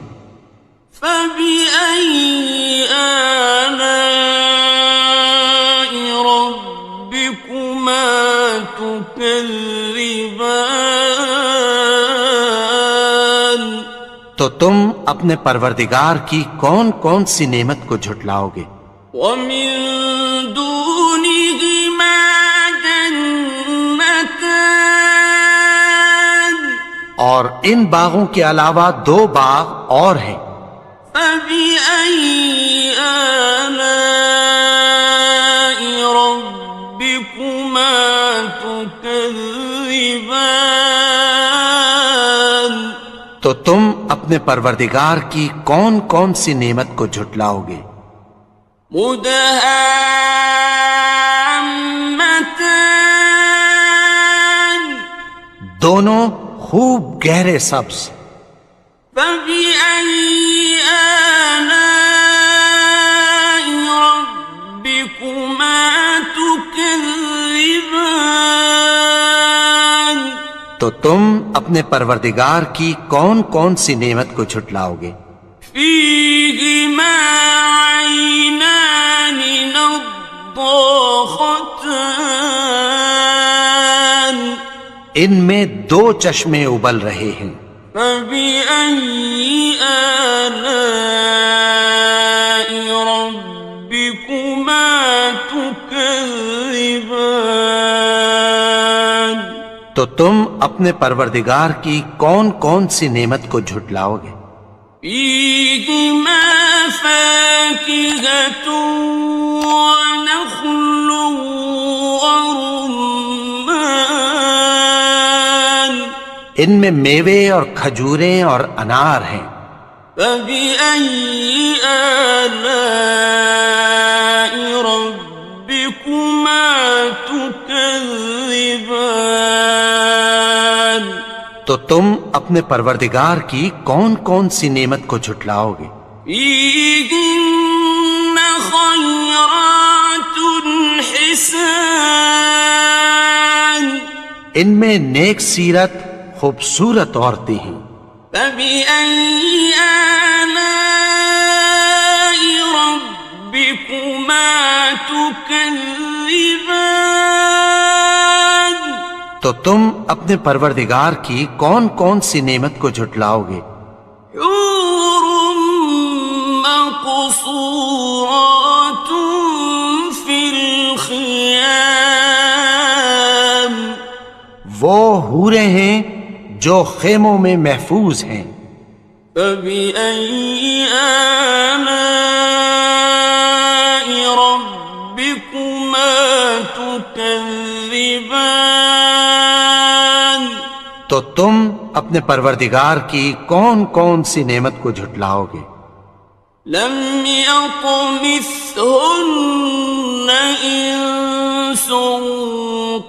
[SPEAKER 1] فبأي آلاء ربكما تكذبان،
[SPEAKER 2] تو تم اپنے پروردگار کی کون کون سی نعمت کو جھٹلاؤ گے؟
[SPEAKER 1] ومن دونهما جنتان،
[SPEAKER 2] اور ان باغوں کے علاوہ دو باغ اور ہیں۔
[SPEAKER 1] فبأي آلاء ربكما تكذبان،
[SPEAKER 2] تو تم اپنے پروردگار کی کون کون سی نعمت کو جھٹلاؤ گے؟
[SPEAKER 1] مدهامتان،
[SPEAKER 2] دونوں خوب گہرے سبز۔
[SPEAKER 1] فبأي آلاء ربكما تكذبان،
[SPEAKER 2] تو تم اپنے پروردگار کی کون کون سی نعمت کو جھٹلاؤ گے؟
[SPEAKER 1] فيهما عينان نضاختان،
[SPEAKER 2] ان میں دو چشمے ابل رہے ہیں۔
[SPEAKER 1] فبأي آلاء ربكما تكذبان،
[SPEAKER 2] تو تم اپنے پروردگار کی کون کون سی نعمت کو جھٹلاؤ گے؟
[SPEAKER 1] فيهما فاكهة ونخل ورمان،
[SPEAKER 2] ان میں میوے اور کھجوریں اور انار ہیں۔
[SPEAKER 1] فبأي آلاء ربكما تكذبان،
[SPEAKER 2] تو تم اپنے پروردگار کی کون کون سی نعمت کو جھٹلاؤ گے؟
[SPEAKER 1] فيهن خيرات حسان،
[SPEAKER 2] ان میں نیک سیرت خوبصورت عورتیں ہیں۔
[SPEAKER 1] فبأي آلاء ربكما تكذبان،
[SPEAKER 2] تو تم اپنے پروردگار کی کون کون سی نعمت کو جھٹلاؤ گے؟
[SPEAKER 1] حور مقصورات في الخيام،
[SPEAKER 2] وہ حوریں ہیں جو خیموں میں محفوظ ہیں۔
[SPEAKER 1] فبأي آلاء ربكما تكذبان،
[SPEAKER 2] تو تم اپنے پروردگار کی کون کون سی نعمت کو جھٹلاؤ گے؟
[SPEAKER 1] لم يطمثهن إنس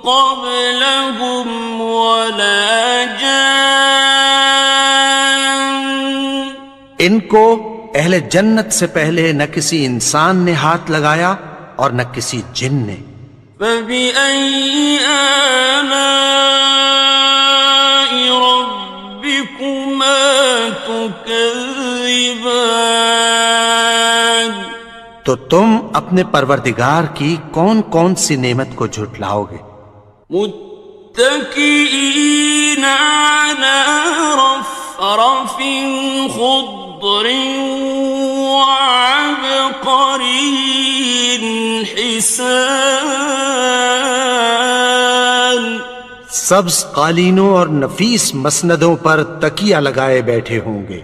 [SPEAKER 1] قبلهم ولا جان،
[SPEAKER 2] ان کو اہل جنت سے پہلے نہ کسی انسان نے ہاتھ لگایا اور نہ کسی جن نے۔
[SPEAKER 1] فبأي آلاء ربكما تكذبان، تكذبان
[SPEAKER 2] تو تم اپنے پروردگار کی کون کون سی نعمت کو جھٹلاؤ گے؟
[SPEAKER 1] متكئين على رفرف خضر وعبقري حسان
[SPEAKER 2] سبز قالینوں اور نفیس مسندوں پر تکیہ لگائے بیٹھے ہوں گے۔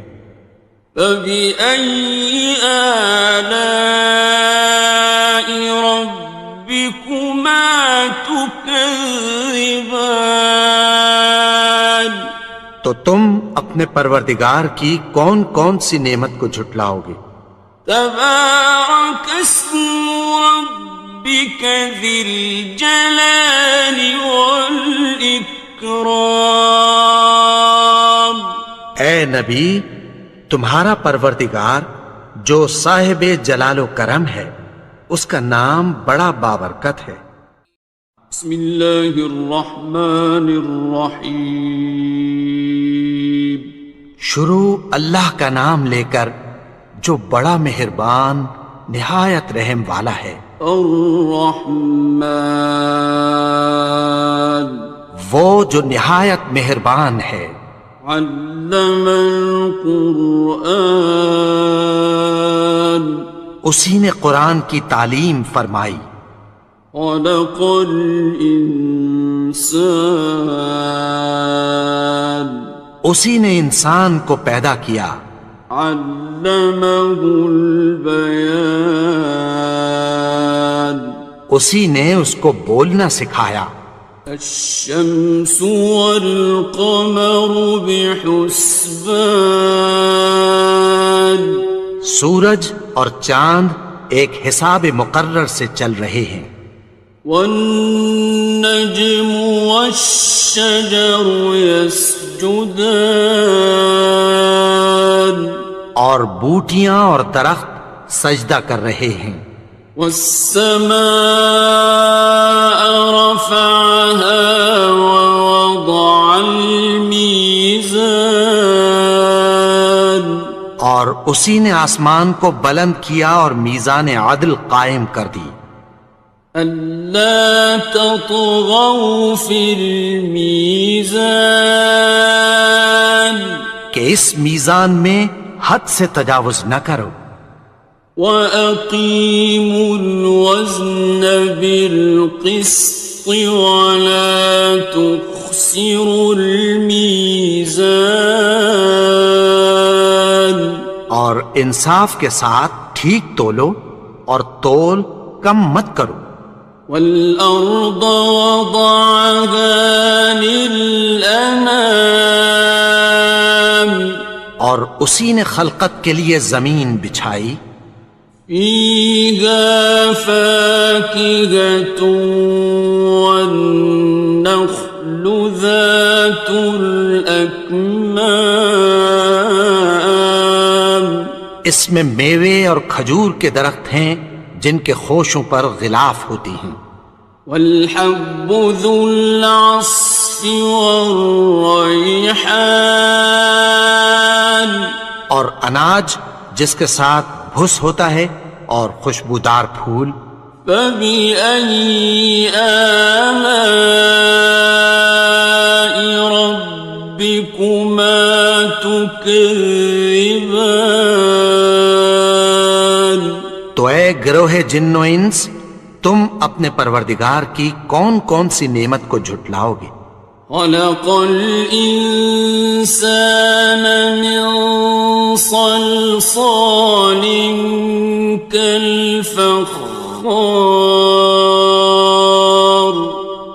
[SPEAKER 1] فبأي آلاء ربكما تكذبان
[SPEAKER 2] تو تم اپنے پروردگار کی کون کون سی نعمت کو جھٹلاؤ گے؟
[SPEAKER 1] تبارك اسم ربك ذي الجلال والإكرام
[SPEAKER 2] اے نبی، تمہارا پروردگار جو صاحب جلال و کرم ہے، اس کا نام بڑا بابرکت ہے۔
[SPEAKER 1] بسم اللہ الرحمن الرحیم
[SPEAKER 2] شروع اللہ کا نام لے کر جو بڑا مہربان نہایت رحم والا ہے۔
[SPEAKER 1] الرحمن
[SPEAKER 2] وہ جو نہایت مہربان ہے۔
[SPEAKER 1] علم القرآن
[SPEAKER 2] اسی نے قرآن کی تعلیم فرمائی۔
[SPEAKER 1] خلق الانسان
[SPEAKER 2] اسی نے انسان کو پیدا کیا۔
[SPEAKER 1] علمہ البیان
[SPEAKER 2] اسی نے اس کو بولنا سکھایا۔
[SPEAKER 1] الشمس والقمر بحسبان
[SPEAKER 2] سورج اور چاند ایک حساب مقرر سے چل رہے ہیں۔
[SPEAKER 1] والنجم والشجر يسجدان
[SPEAKER 2] اور بوٹیاں اور درخت سجدہ کر رہے ہیں۔
[SPEAKER 1] والسماء رفعها ووضع الميزان
[SPEAKER 2] اور اسی نے آسمان کو بلند کیا اور میزان عدل قائم کر دی۔
[SPEAKER 1] ألا تطغوا في الميزان
[SPEAKER 2] کہ اس میزان میں حد سے تجاوز نہ کرو۔
[SPEAKER 1] وَأَقِيمُوا الْوَزْنَ بِالْقِسْطِ وَلَا تُخْسِرُوا الْمِيزَانَ
[SPEAKER 2] اور انصاف کے ساتھ ٹھیک تولو اور تول کم مت کرو۔
[SPEAKER 1] وَالْأَرْضَ وَضَعَهَا لِلْأَنَامِ
[SPEAKER 2] اور اسی نے خلقت کے لیے زمین بچھائی۔
[SPEAKER 1] فِيهَا فَاكِهَةٌ وَالنَّخْلُ ذَاتُ الْأَكْمَامِ
[SPEAKER 2] اس میں میوے اور کھجور کے درخت ہیں جن کے خوشوں پر غلاف ہوتی ہیں۔
[SPEAKER 1] وَالْحَبُّ ذُو الْعَصْفِ وَالرَّيْحَانِ
[SPEAKER 2] اور اناج جس کے ساتھ بھس ہوتا ہے اور خوشبودار پھول۔
[SPEAKER 1] فَبِأَيِّ آلَاءِ رَبِّكُمَا تُكَذِّبَانِ
[SPEAKER 2] تو اے گروہ جن و انس، تم اپنے پروردگار کی کون کون سی نعمت کو جھٹلاؤ گے؟
[SPEAKER 1] خلق الإنسان من صلصال كالفخار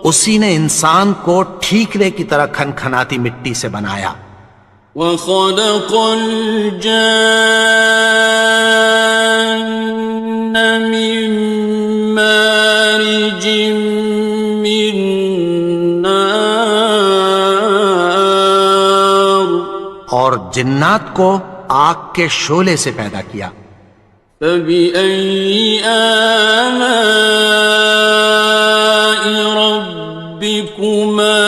[SPEAKER 2] اسی نے انسان کو ٹھیکرے کی طرح کھنکھناتی مٹی سے بنایا۔
[SPEAKER 1] وخلق الجان من مارج من نار
[SPEAKER 2] اور جنات کو آگ کے شعلے سے پیدا کیا۔
[SPEAKER 1] فبأي آلاء ربكما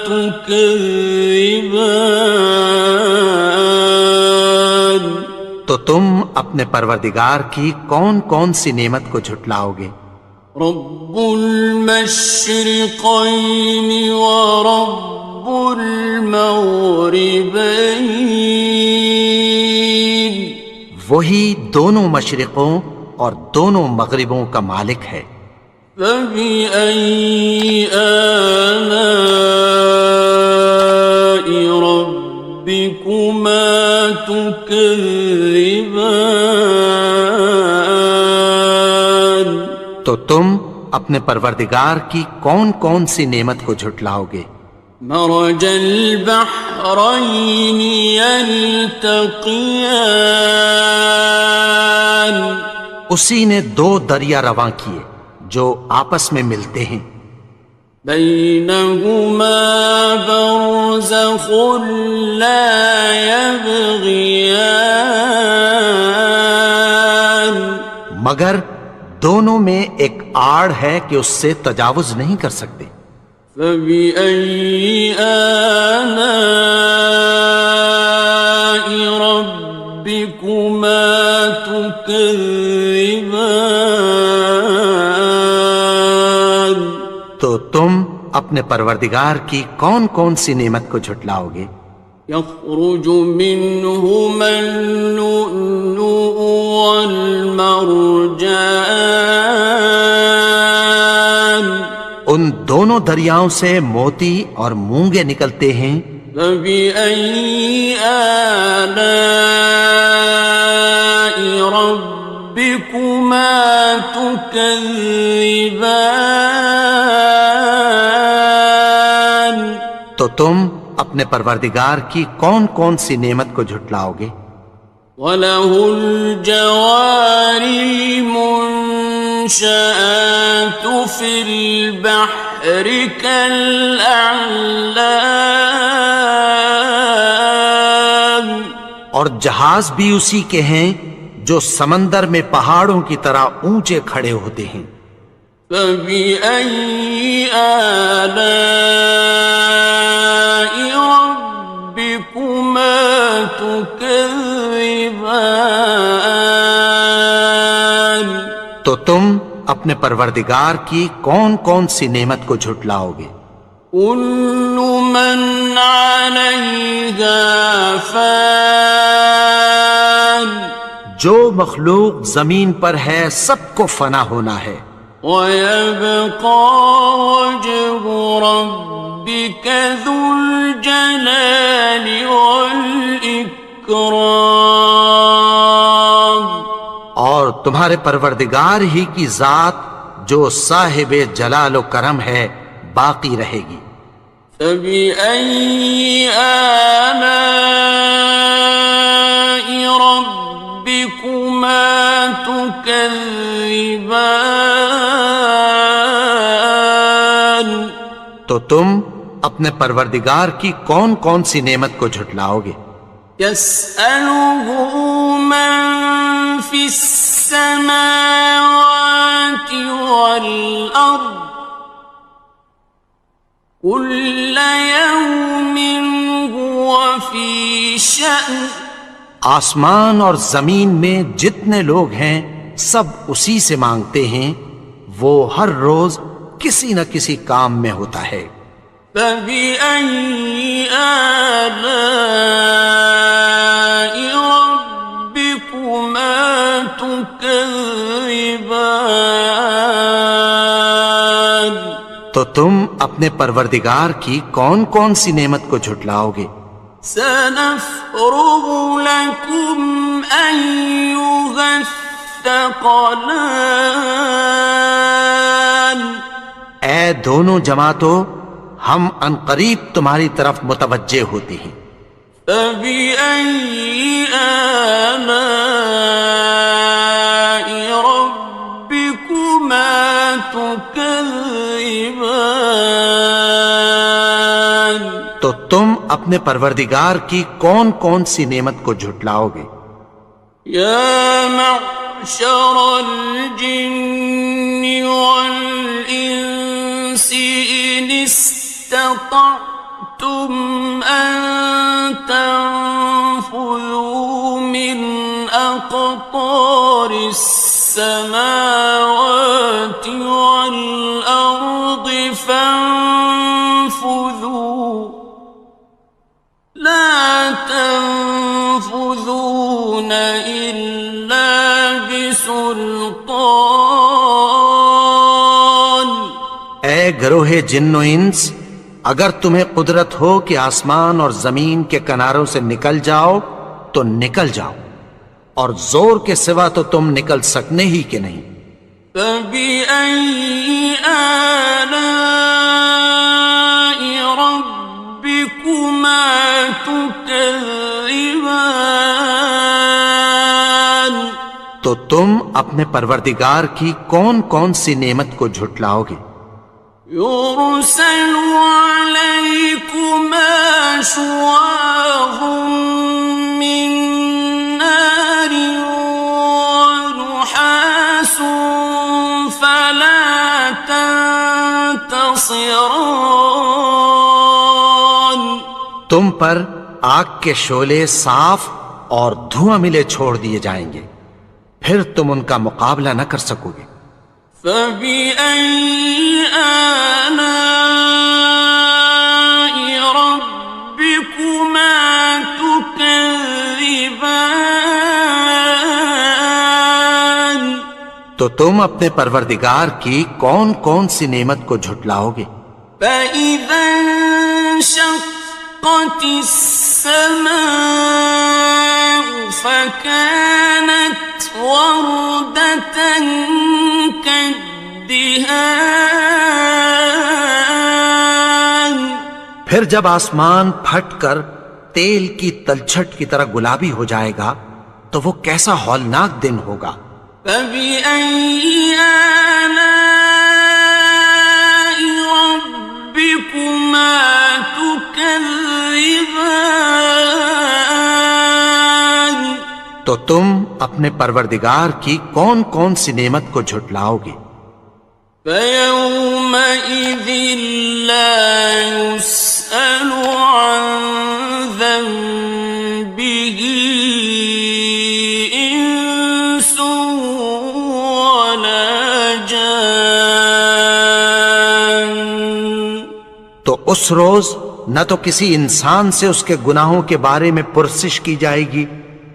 [SPEAKER 1] تكذبان
[SPEAKER 2] تم اپنے پروردگار کی کون کون سی نعمت کو جھٹلاؤ گے؟
[SPEAKER 1] رب المشرقین ورب المغربین،
[SPEAKER 2] وہی دونوں مشرقوں اور دونوں مغربوں کا مالک ہے۔
[SPEAKER 1] فبأي آلاء ربكما تكذبان،
[SPEAKER 2] تو تم اپنے پروردگار کی کون کون سی نعمت کو جھٹلاؤ گے؟
[SPEAKER 1] مرج البحرين يلتقيان،
[SPEAKER 2] اسی نے دو دریا رواں کیے جو آپس میں ملتے ہیں،
[SPEAKER 1] بينهما برزخ لا يبغيان،
[SPEAKER 2] مگر دونوں میں ایک آڑ ہے کہ اس سے تجاوز نہیں کر سکتے۔
[SPEAKER 1] فبأي آلاء ربكما تكذبان،
[SPEAKER 2] تو تم اپنے پروردگار کی کون کون سی نعمت کو جھٹلاؤ گے؟
[SPEAKER 1] يخرج منهما اللؤلؤ والمرجان،
[SPEAKER 2] ان دونوں دریاؤں سے موتی اور مونگے نکلتے ہیں۔
[SPEAKER 1] فبأي آلاء ربكما تكذبان،
[SPEAKER 2] تو تم اپنے پروردگار کی کون کون سی نعمت کو جھٹلاؤ گے؟
[SPEAKER 1] وَلَهُ الْجَوَارِ الْمُنشَآتُ فِي الْبَحْرِ كَالْأَعْلَامِ،
[SPEAKER 2] اور جہاز بھی اسی کے ہیں جو سمندر میں پہاڑوں کی طرح اونچے کھڑے ہوتے ہیں۔
[SPEAKER 1] فَبِأَيِّ آلَاءِ رَبِّكُمَا تُكَذِّبَانِ،
[SPEAKER 2] تو تم اپنے پروردگار کی کون کون سی نعمت کو جھٹلاؤ گے؟
[SPEAKER 1] كُلُّ مَنْ عَلَيْهَا فَانٍ،
[SPEAKER 2] جو مخلوق زمین پر ہے سب کو فنا ہونا ہے،
[SPEAKER 1] وَيَبْقَى وَجْهُ رَبِّكَ ذُو الْجَلَالِ وَالْإِكْرَامِ،
[SPEAKER 2] اور تمہارے پروردگار ہی کی ذات جو صاحب جلال و کرم ہے باقی رہے گی۔
[SPEAKER 1] فَبِأَيِّ آلَاءِ رَبِّكُمَا تُكَذِّبَانِ،
[SPEAKER 2] تو تم اپنے پروردگار کی کون کون سی نعمت کو جھٹلاؤ گے؟
[SPEAKER 1] يَسْأَلُهُ مَن فِي السَّمَاوَاتِ وَالْأَرْضِ كُلَّ يَوْمٍ هُوَ فِي شَأْنٍ،
[SPEAKER 2] آسمان اور زمین میں جتنے لوگ ہیں سب اسی سے مانگتے ہیں، وہ ہر روز کسی نہ کسی کام میں ہوتا ہے۔
[SPEAKER 1] فَبِأَيِّ آلَاءِ رَبِّكُمَا تُكَذِّبَانِ،
[SPEAKER 2] تو تم اپنے پروردگار کی کون کون سی نعمت کو جھٹلاؤ گے؟
[SPEAKER 1] سَنَفْرُغُ لَكُمْ أَيُّهَ الثَّقَلَانِ،
[SPEAKER 2] اے دونوں جماعتوں، ہم عنقریب تمہاری طرف متوجہ ہوتے ہیں۔
[SPEAKER 1] فَبِأَيِّ آلَاءِ رَبِّكُمَا تُكَذِّبَانِ،
[SPEAKER 2] تو تم اپنے پروردگار کی کون کون سی نعمت کو جھٹلاؤ گے؟
[SPEAKER 1] يَا مَعْشَرَ الْجِنِّ وَالْإِنسِ إِنِ اسْتَطَعْتُمْ أَن تَنفُذُوا مِنْ أَقْطَارِ السماوات والأرض فانفذوا لا تنفذون إلا بسلطان.
[SPEAKER 2] اے گروہ جن و انس، اگر تمہیں قدرت ہو کہ آسمان اور زمین کے کناروں سے نکل جاؤ تو نکل جاؤ، اور زور کے سوا تو تم نکل سکنے ہی کہ نہیں.
[SPEAKER 1] فَبِأَيِّ آلَاءِ رَبِّكُمَا تُكَذِّبَانِ.
[SPEAKER 2] تو تم اپنے پروردگار کی کون کون سی نعمت کو جھٹلاؤ گے؟
[SPEAKER 1] يُرْسَلُ عَلَيْكُمَا شُوَاظٌ مِّن نَّارٍ وَنُحَاسٌ فَلَا تَنتَصِرَانِ.
[SPEAKER 2] تم پر آگ کے شعلے صاف اور دھواں ملے چھوڑ دیے جائیں گے، پھر تم ان کا مقابلہ نہ کر سکو گے.
[SPEAKER 1] فَبِأَيِّ آلَاءِ رَبِّكُمَا تُكَذِّبَانِ.
[SPEAKER 2] تو تم اپنے پروردگار کی کون کون سی نعمت کو جھٹلاؤ گے؟
[SPEAKER 1] فَإِذَا انشَقَّتِ السَّمَاءُ فَكَانَتْ وَرْدَةً كَالدِّهَانِ.
[SPEAKER 2] پھر جب آسمان پھٹ کر تیل کی تلچھٹ کی طرح گلابی ہو جائے گا تو وہ کیسا ہولناک دن ہوگا.
[SPEAKER 1] فَبِأَيِّ آلَاءِ رَبِّكُمَا تُكَذِّبَانِ.
[SPEAKER 2] تو تم اپنے پروردگار کی کون کون سی نعمت کو جھٹلاؤ گے؟
[SPEAKER 1] فَيَوْمَئِذٍ لَا يُسْأَلُ عَنْ ذَنبِهِ إِنسٌ وَلَا جَانٌ.
[SPEAKER 2] تو اس روز نہ تو کسی انسان سے اس کے گناہوں کے بارے میں پرسش کی جائے گی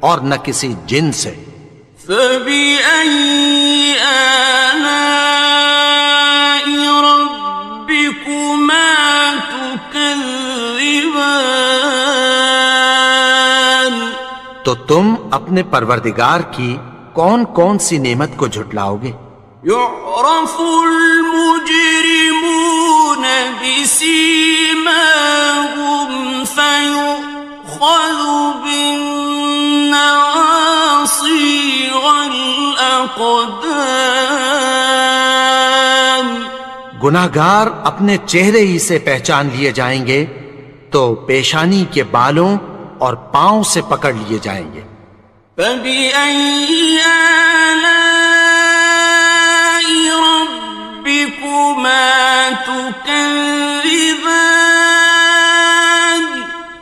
[SPEAKER 2] اور نہ کسی جن سے.
[SPEAKER 1] فَبِأَيِّ آلَاءِ رَبِّكُمَا تُكَذِّبَانِ.
[SPEAKER 2] تو تم اپنے پروردگار کی کون کون سی نعمت کو جھٹلاؤ گے؟
[SPEAKER 1] يُعْرَفُ الْمُجْرِمُونَ بِسِيمَاهُمْ فَيُؤْخَذُ بِالنَّوَاصِي وَالْأَقْدَامِ.
[SPEAKER 2] گناہگار اپنے چہرے ہی سے پہچان لیے جائیں گے تو پیشانی کے بالوں اور پاؤں سے پکڑ لیے جائیں گے.
[SPEAKER 1] فَبِأَيِّ آلَاءِ رَبِّكُمَا تُكَذِّبَانِ.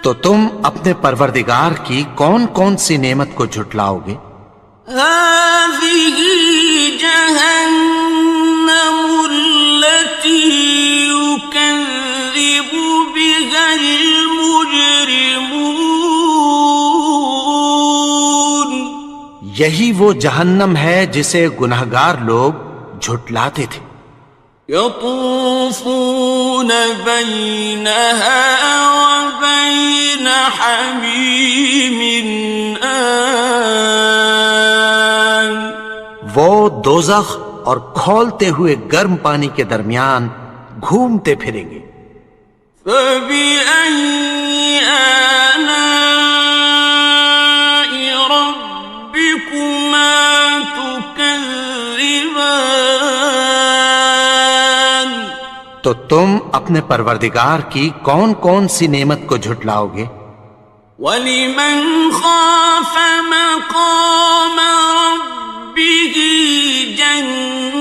[SPEAKER 2] تو تم اپنے پروردگار کی کون کون سی نعمت کو جھٹلاؤ گے؟
[SPEAKER 1] هَٰذِهِ جَهَنَّمُ الَّتِي يُكَذِّبُ بِهَا الْمُجْرِمُونَ.
[SPEAKER 2] یہی وہ جہنم ہے جسے گناہگار لوگ جھٹلاتے تھے.
[SPEAKER 1] يَطُوفُونَ بَيْنَهَا وَبَيْنَ حَمِيمٍ آنٍ.
[SPEAKER 2] وہ دوزخ اور کھولتے ہوئے گرم پانی کے درمیان گھومتے پھریں گے.
[SPEAKER 1] فَبِأَيِّ آلَاءِ رَبِّكُمَا تُكَذِّبَانِ.
[SPEAKER 2] تو تم اپنے پروردگار کی کون کون سی نعمت کو جھٹلاؤ گے؟
[SPEAKER 1] وَلِمَنْ خَافَ مَقَامَ رَبِّهِ جَنَّتَانِ.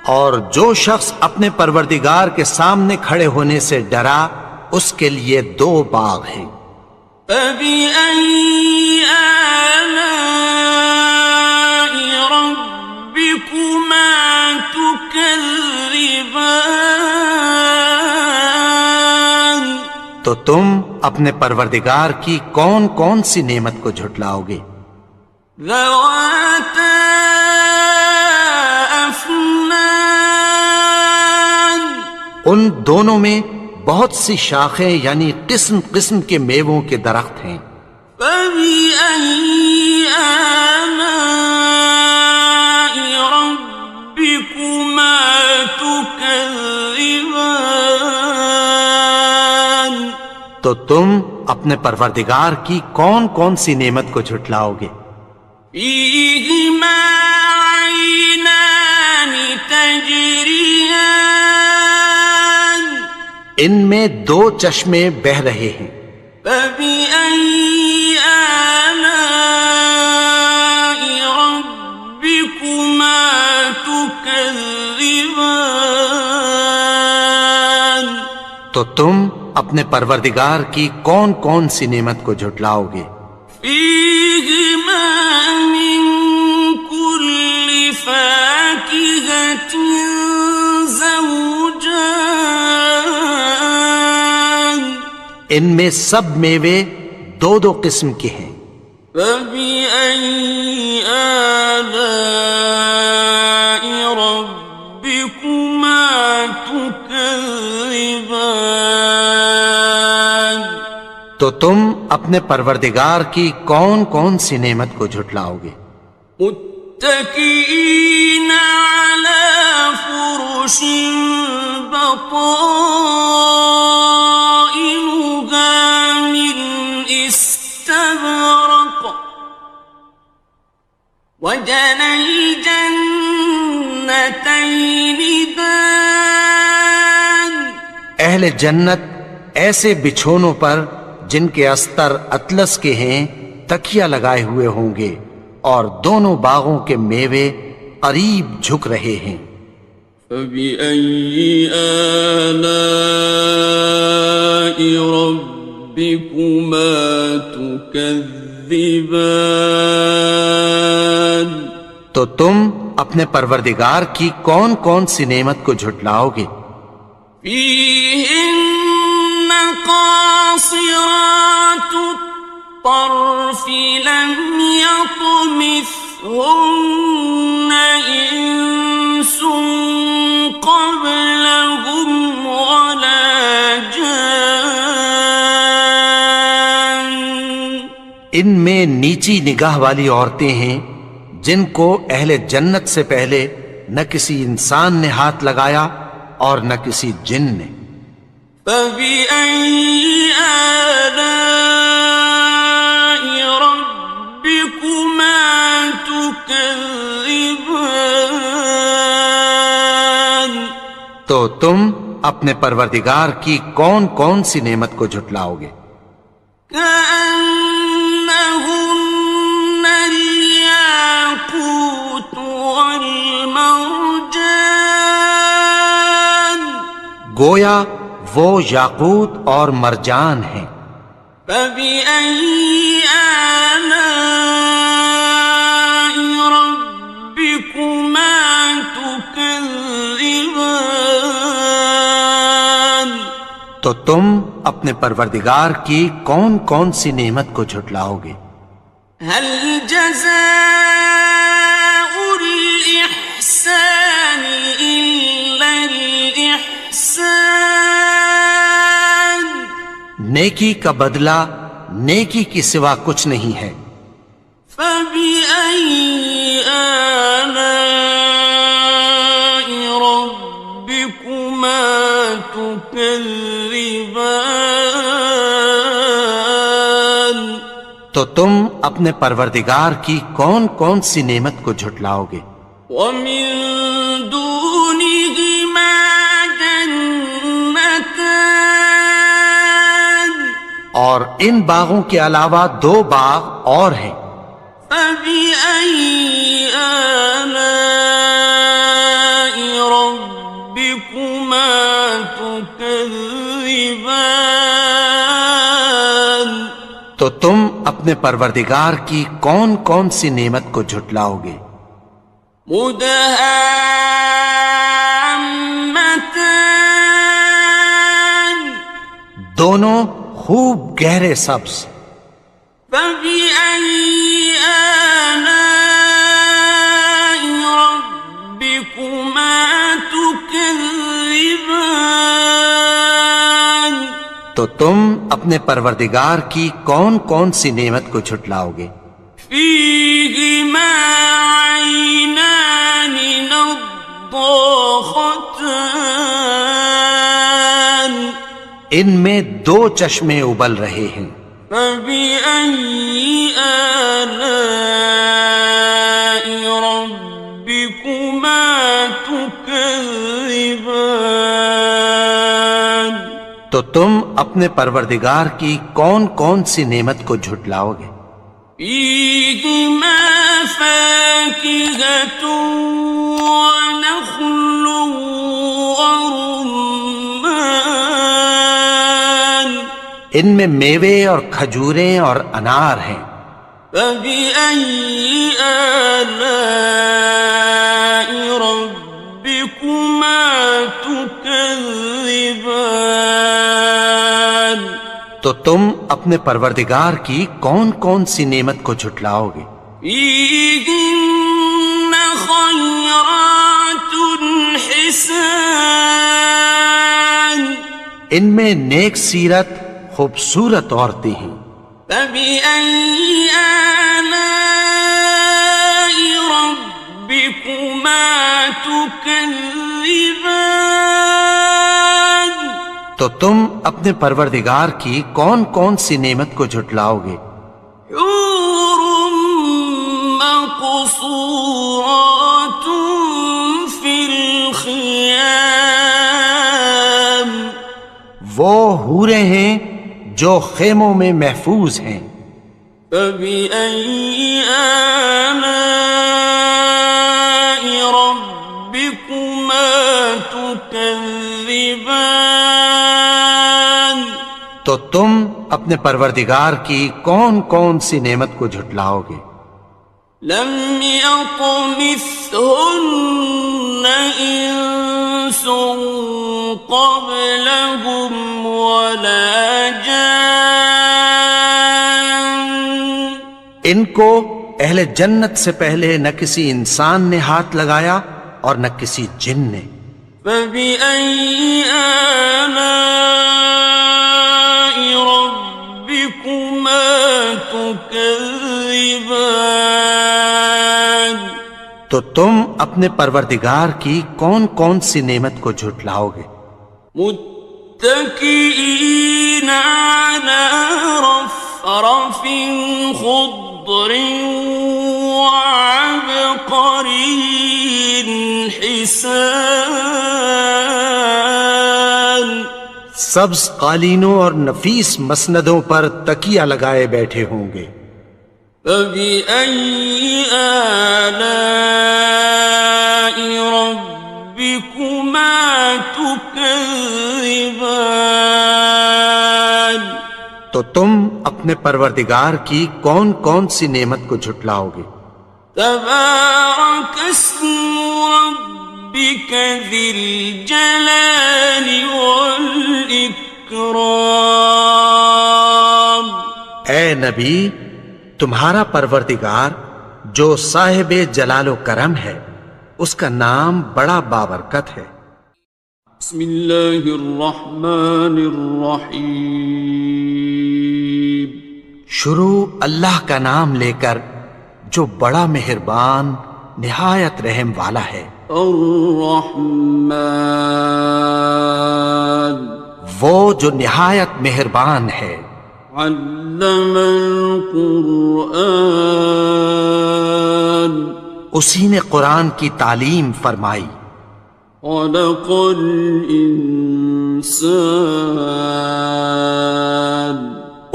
[SPEAKER 2] اور جو شخص اپنے پروردگار کے سامنے کھڑے ہونے سے ڈرا اس کے لیے 2 باغ ہیں.
[SPEAKER 1] فَبِأَيِّ آلاء ربكما تكذبان
[SPEAKER 2] تو تم اپنے پروردگار کی کون کون سی نعمت کو جھٹلاؤ گے؟
[SPEAKER 1] ذواتا افنان
[SPEAKER 2] ان دونوں میں بہت سی شاخیں یعنی قسم قسم کے میووں کے درخت ہیں۔
[SPEAKER 1] فبأي آلاء ربكما تكذبان
[SPEAKER 2] تو تم اپنے پروردگار کی کون کون سی نعمت کو جھٹلاؤ گے؟
[SPEAKER 1] فيهما عينان تجريان
[SPEAKER 2] ان میں دو چشمے بہ رہے ہیں۔
[SPEAKER 1] فبأي آلاء ربكما تكذبان
[SPEAKER 2] تو تم اپنے پروردگار کی کون کون سی نعمت کو جھٹلاؤ گے؟
[SPEAKER 1] فيهما من كل فاكهة زوجان
[SPEAKER 2] ان میں سب میوے دو دو قسم کے ہیں۔
[SPEAKER 1] فبأي آلاء ربكما تكذبان
[SPEAKER 2] تو تم اپنے پروردگار کی کون کون سی نعمت کو جھٹلاؤ گے؟
[SPEAKER 1] متكئين على فرش بطائنها من استبرق وجنى الجنتين دان
[SPEAKER 2] اہل جنت ایسے بچھونوں پر جن کے استر اطلس کے ہیں تکیہ لگائے ہوئے ہوں گے اور دونوں باغوں کے میوے قریب جھک رہے ہیں۔
[SPEAKER 1] فبأي آلاء ربكما تكذبان
[SPEAKER 2] تو تم اپنے پروردگار کی کون کون سی نعمت کو جھٹلاؤ گے؟
[SPEAKER 1] فيهن قاصرات الطرف لم يطمثهن إنس قبلهم ولا جان
[SPEAKER 2] ان میں نیچی نگاہ والی عورتیں ہیں جن کو اہل جنت سے پہلے نہ کسی انسان نے ہاتھ لگایا اور نہ کسی جن نے۔
[SPEAKER 1] فبأي آلاء ربكما تكذبان
[SPEAKER 2] تو تم اپنے پروردگار کی کون کون سی نعمت کو جھٹلاؤ گے؟
[SPEAKER 1] كأنهن الياقوت والمرجان
[SPEAKER 2] گویا وہ یاقوت اور مرجان ہیں۔
[SPEAKER 1] فبأي آلاء ربكما تكذبان
[SPEAKER 2] تو تم اپنے پروردگار کی کون کون سی نعمت کو جھٹلاؤ گے؟
[SPEAKER 1] هل جزاء الإحسان إلا الإحسان
[SPEAKER 2] نیکی کا بدلہ نیکی کی سوا کچھ نہیں ہے۔
[SPEAKER 1] فبأي آلاء ربكما تكذبان
[SPEAKER 2] تو تم اپنے پروردگار کی کون کون سی نعمت کو جھٹلاؤ گے؟
[SPEAKER 1] ومن دونهما جنتان
[SPEAKER 2] اور ان باغوں کے علاوہ دو باغ اور ہیں۔
[SPEAKER 1] فبأي آلاء ربكما تكذبان
[SPEAKER 2] تو تم اپنے پروردگار کی کون کون سی نعمت کو جھٹلاؤ گے؟
[SPEAKER 1] مدهامتان
[SPEAKER 2] دونوں خوب گہرے سبز.
[SPEAKER 1] فبأي آلاء ربكما تكذبان
[SPEAKER 2] تو تم اپنے پروردگار کی کون کون سی نعمت کو جھٹلاؤ گے؟
[SPEAKER 1] فيهما عينان نضاختان
[SPEAKER 2] ان میں دو چشمے ابل رہے ہیں.
[SPEAKER 1] فبأي آلاء ربكما تكذبان
[SPEAKER 2] تو تم اپنے پروردگار کی کون کون سی نعمت کو جھٹلاؤ گے؟
[SPEAKER 1] فيهما فاكهة ونخل ورمان
[SPEAKER 2] ان میں میوے اور کھجوریں اور انار ہیں.
[SPEAKER 1] فبأي آلاء ربكما تكذبان
[SPEAKER 2] تو تم اپنے پروردگار کی کون کون سی نعمت کو جھٹلاؤ گے؟
[SPEAKER 1] فيهن خيرات حسان
[SPEAKER 2] ان میں نیک سیرت خوبصورت عورتیں ہیں.
[SPEAKER 1] فبأي آلاء ربكما تكذبان
[SPEAKER 2] تو تم اپنے پروردگار کی کون کون سی نعمت کو جھٹلاؤ گے؟
[SPEAKER 1] حور مقصورات في الخيام
[SPEAKER 2] وہ حوریں ہیں جو خیموں میں محفوظ ہیں.
[SPEAKER 1] فبأي آلاء ربكما تكذبان
[SPEAKER 2] تو تم اپنے پروردگار کی کون کون سی نعمت کو جھٹلاؤ گے؟
[SPEAKER 1] لم يطمثهن إنس قبلهم ولا جان
[SPEAKER 2] ان کو اہل جنت سے پہلے نہ کسی انسان نے ہاتھ لگایا اور نہ کسی جن نے.
[SPEAKER 1] فبأي آلاء ربكما تكذبان
[SPEAKER 2] تو تم اپنے پروردگار کی کون کون سی نعمت کو جھٹلاؤ گے؟
[SPEAKER 1] متكئين على رفرف خضر وعبقري حسان
[SPEAKER 2] سبز قالینوں اور نفیس مسندوں پر تکیہ لگائے بیٹھے ہوں گے.
[SPEAKER 1] فبأي آلاء ربكما تكذبان
[SPEAKER 2] تو تم اپنے پروردگار کی کون کون سی نعمت کو جھٹلاؤ گے؟
[SPEAKER 1] تبارك اسم ربك ذي الجلال والإكرام
[SPEAKER 2] اے نبی، تمہارا پروردگار جو صاحب جلال و کرم ہے اس کا نام بڑا بابرکت ہے.
[SPEAKER 1] بسم اللہ الرحمن الرحیم
[SPEAKER 2] شروع اللہ کا نام لے کر جو بڑا مہربان نہایت رحم والا ہے.
[SPEAKER 1] الرحمن
[SPEAKER 2] وہ جو نہایت مہربان ہے.
[SPEAKER 1] علم القرآن
[SPEAKER 2] اسی نے قرآن کی تعلیم فرمائی.
[SPEAKER 1] خلق الانسان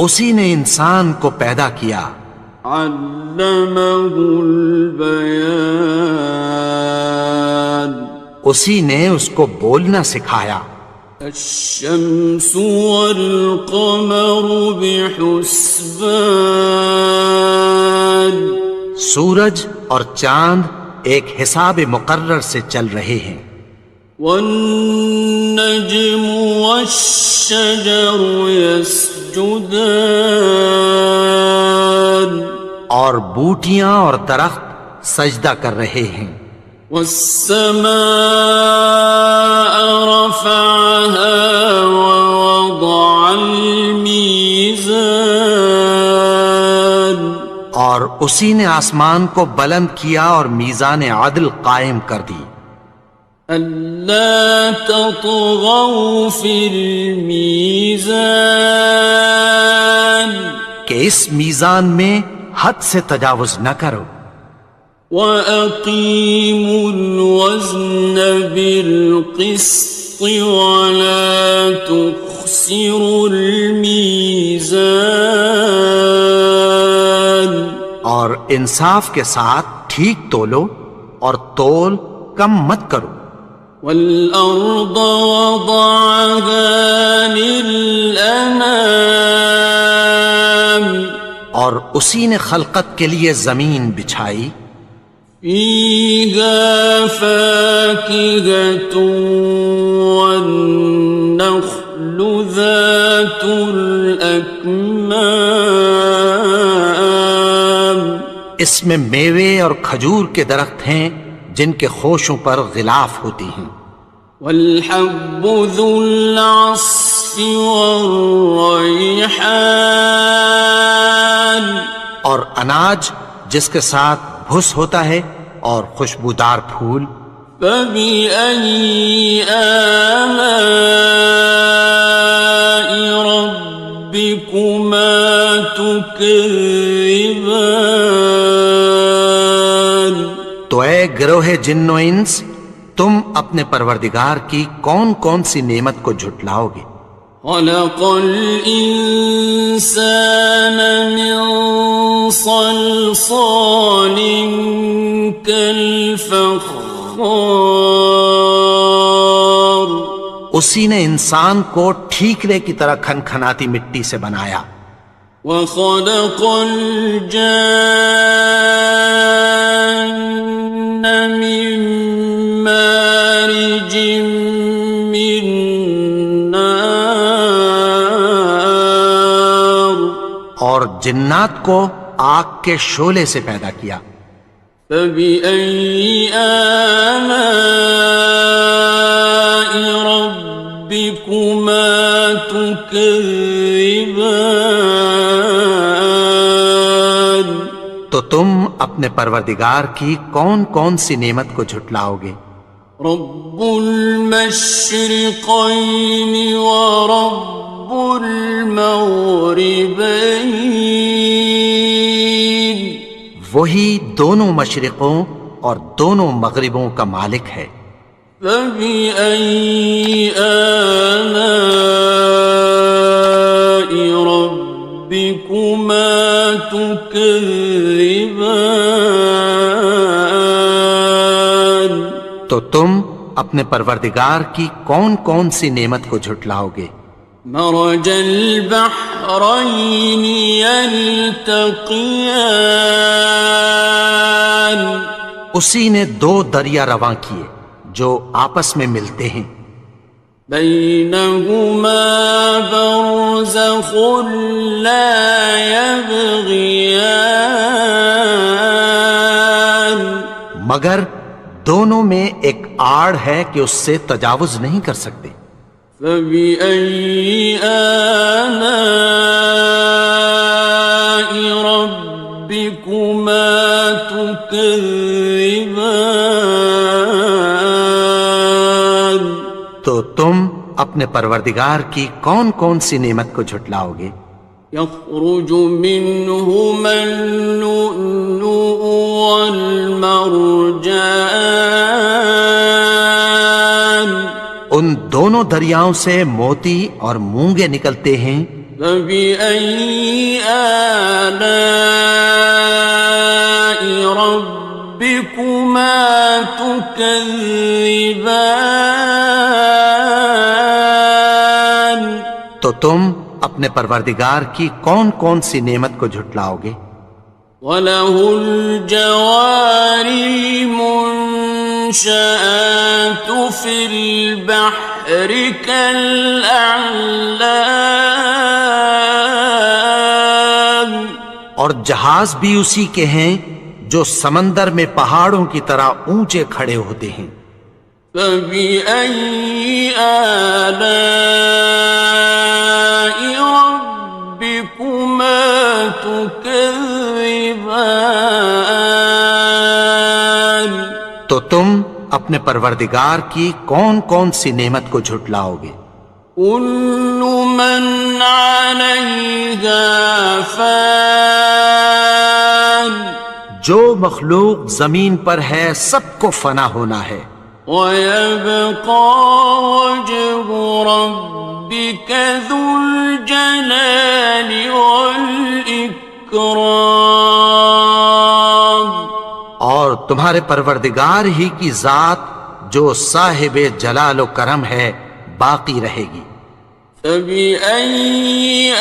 [SPEAKER 2] اسی نے انسان کو پیدا کیا.
[SPEAKER 1] علمہ البیان
[SPEAKER 2] اسی نے اس کو بولنا سکھایا.
[SPEAKER 1] الشمس والقمر بحسبان
[SPEAKER 2] سورج اور چاند ایک حساب مقرر سے چل رہے ہیں.
[SPEAKER 1] والنجم والشجر يسجدان
[SPEAKER 2] اور بوٹیاں اور درخت سجدہ کر رہے ہیں.
[SPEAKER 1] والسماء رفعها ووضع الميزان
[SPEAKER 2] اور اسی نے آسمان کو بلند کیا اور میزان عدل قائم کر دی.
[SPEAKER 1] ألا تطغوا في الميزان
[SPEAKER 2] کہ اس میزان میں حد سے تجاوز نہ کرو.
[SPEAKER 1] وَأَقِيمُوا الْوَزْنَ بِالْقِسْطِ وَلَا تُخْسِرُوا الْمِيزَانَ
[SPEAKER 2] اور انصاف کے ساتھ ٹھیک تولو اور تول کم مت کرو.
[SPEAKER 1] وَالْأَرْضَ وَضَعَهَا لِلْأَنَامِ
[SPEAKER 2] اور اسی نے خلقت کے لیے زمین بچھائی.
[SPEAKER 1] فِيهَا فَاكِهَةٌ وَالنَّخْلُ ذَاتُ الْأَكْمَامِ
[SPEAKER 2] اس میں میوے اور کھجور کے درخت ہیں جن کے خوشوں پر غلاف ہوتی ہیں.
[SPEAKER 1] وَالْحَبُّ ذُو الْعَصْفِ وَالرَّيْحَانِ
[SPEAKER 2] اور اناج جس کے ساتھ بھس ہوتا ہے اور خوشبودار پھول.
[SPEAKER 1] فَبِأَيِّ آلَاءِ رَبِّكُمَا تُكَذِّبَانِ
[SPEAKER 2] تو اے گروہ جن و انس، تم اپنے پروردگار کی کون کون سی نعمت کو جھٹلاؤ گے؟
[SPEAKER 1] خَلَقَ الْإِنسَانَ مِنْ صَلْصَالٍ كَالْفَخَّارِ
[SPEAKER 2] اسی نے انسان کو ٹھیکرے کی طرح کھنکھناتی مٹی سے بنایا.
[SPEAKER 1] وَخَلَقَ الْجَانَّ مِن مَّارِجٍ مِّن نَّارٍ
[SPEAKER 2] اور جنات کو آگ کے شعلے سے پیدا کیا.
[SPEAKER 1] فَبِأَيِّ آلَاءِ رَبِّكُمَا تُكَذِّبَانِ
[SPEAKER 2] تو تم اپنے پروردگار کی کون کون سی نعمت کو جھٹلاؤ گے؟
[SPEAKER 1] رب المشرقين ورب المغربين
[SPEAKER 2] وہی دونوں مشرقوں اور دونوں مغربوں کا مالک ہے.
[SPEAKER 1] فبأي آلاء ربكما تكذبان
[SPEAKER 2] تو تم اپنے پروردگار کی کون کون سی نعمت کو جھٹلاؤ گے؟
[SPEAKER 1] مرج البحرين يلتقيان
[SPEAKER 2] اسی نے دو دریا رواں کیے جو آپس میں ملتے ہیں.
[SPEAKER 1] بينهما برزخ لا يبغيان
[SPEAKER 2] مگر دونوں میں ایک آڑ ہے کہ اس سے تجاوز نہیں کر سکتے.
[SPEAKER 1] فبأي آلاء ربكما تكذبان
[SPEAKER 2] تو تم اپنے پروردگار کی کون کون سی نعمت کو جھٹلاؤ گے؟
[SPEAKER 1] يخرج منهما اللؤلؤ والمرجان
[SPEAKER 2] ان دونوں دریاؤں سے موتی اور مونگے نکلتے ہیں.
[SPEAKER 1] فبأي آلاء ربكما تكذبان
[SPEAKER 2] تو تم اپنے پروردگار کی کون کون سی نعمت کو جھٹلاؤ گے؟
[SPEAKER 1] وَلَهُ الْجَوَارِ الْمُنشَآتُ فِي الْبَحْرِ كَالْأَعْلَامِ،
[SPEAKER 2] اور جہاز بھی اسی کے ہیں جو سمندر میں پہاڑوں کی طرح اونچے کھڑے ہوتے ہیں۔
[SPEAKER 1] فَبِأَيِّ آلَاءِ رَبِّكُمَا تُكَذِّبَانِ،
[SPEAKER 2] تو تم اپنے پروردگار کی کون کون سی نعمت کو جھٹلاؤ گے؟
[SPEAKER 1] كُلُّ مَنْ عَلَيْهَا فَانٍ،
[SPEAKER 2] جو مخلوق زمین پر ہے سب کو فنا ہونا ہے،
[SPEAKER 1] وَيَبْقَى وَجْهُ رَبِّكَ ذُو الْجَلَالِ وَالْإِكْرَامِ،
[SPEAKER 2] اور تمہارے پروردگار ہی کی ذات جو صاحب جلال و کرم ہے باقی رہے گی۔
[SPEAKER 1] فَبِأَيِّ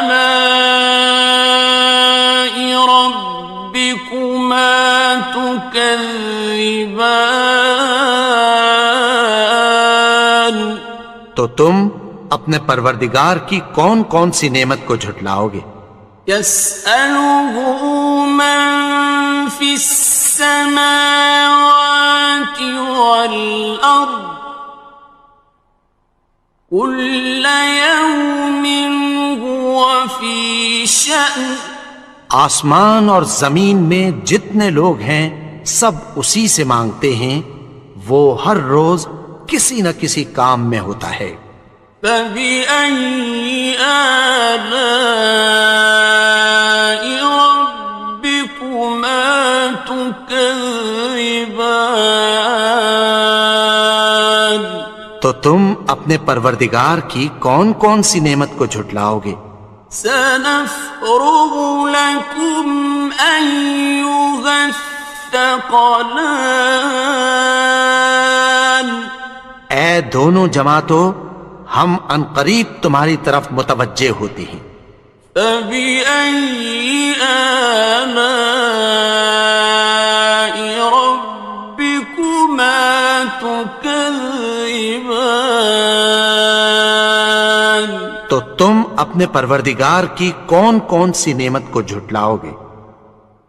[SPEAKER 1] آلَاءِ رَبِّكُمَا تُكَذِّبَانِ،
[SPEAKER 2] تو تم اپنے پروردگار کی کون کون سی نعمت کو جھٹلاؤ گے؟
[SPEAKER 1] يَسْأَلُهُ مَن فِي السَّمَاوَاتِ وَالْأَرْضِ كُلَّ يَوْمٍ هُوَ فِي شَأْنٍ،
[SPEAKER 2] آسمان اور زمین میں جتنے لوگ ہیں سب اسی سے مانگتے ہیں، وہ ہر روز کسی نہ کسی کام میں ہوتا ہے۔
[SPEAKER 1] فَبِأَيِّ آلَاءِ رَبِّكُمَا تُكَذِّبَانِ،
[SPEAKER 2] تو تم اپنے پروردگار کی کون کون سی نعمت کو جھٹلاؤ گے؟
[SPEAKER 1] سَنَفْرُغُ لَكُمْ أَيُّهَ الثَّقَلَانِ،
[SPEAKER 2] اے دونوں جماعتوں، ہم عنقریب تمہاری طرف متوجہ ہوتے ہیں۔
[SPEAKER 1] فَبِأَيِّ آلَاءِ رَبِّكُمَا تُكَذِّبَانِ،
[SPEAKER 2] تو تم اپنے پروردگار کی کون کون سی نعمت کو جھٹلاؤ گے؟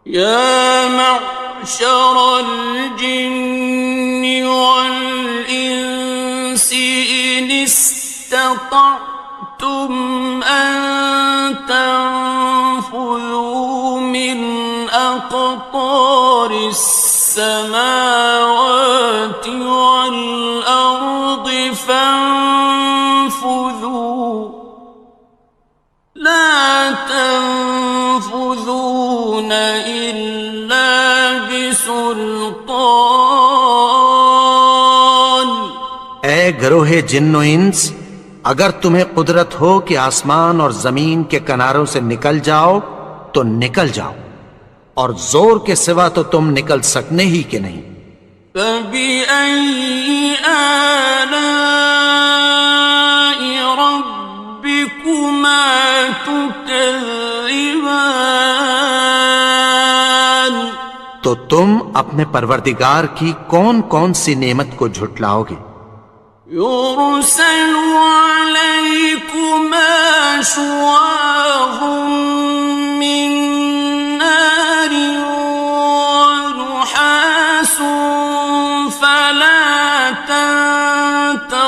[SPEAKER 1] يَا مَعْشَرَ الْجِنِّ وَالْإِنسِ إِنِ اسْتَطَعْتُمْ أَن تَنفُذُوا مِنْ أَقْطَارِ السَّمَاوَاتِ وَالْأَرْضِ فَانفُذُوا لَا تَنفُذُونَ إِلَّا بِسُلْطَانٍ،
[SPEAKER 2] اے گروہ جن و انس، اگر تمہیں قدرت ہو کہ آسمان اور زمین کے کناروں سے نکل جاؤ تو نکل جاؤ، اور زور کے سوا تو تم نکل سکنے ہی کہ نہیں۔
[SPEAKER 1] فَبِأَيِّ آلَاءِ رَبِّكُمَا تُكَذِّبَانِ،
[SPEAKER 2] تو تم اپنے پروردگار کی کون کون سی نعمت کو جھٹلاؤ گے؟
[SPEAKER 1] يُرْسَلُ عَلَيْكُمَا شُوَاظٌ مِّن نَّارٍ وَنُحَاسٌ فَلَا تَنتَصِرَانِ،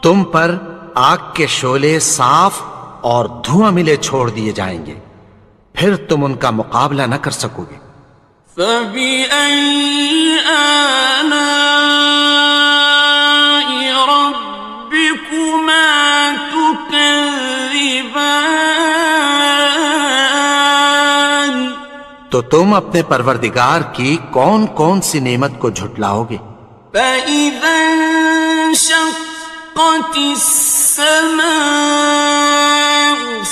[SPEAKER 2] تم پر آگ کے شعلے صاف اور دھواں ملے چھوڑ دیے جائیں گے، پھر تم ان کا مقابلہ نہ کر سکو گے۔
[SPEAKER 1] فَبِأَيِّ آلَاءِ رَبِّكُمَا تُكَذِّبَانِ،
[SPEAKER 2] تو تم اپنے پروردگار کی کون کون سی نعمت کو جھٹلاؤ گے؟
[SPEAKER 1] فَإِذَا انشَقَّتِ السَّمَاءُ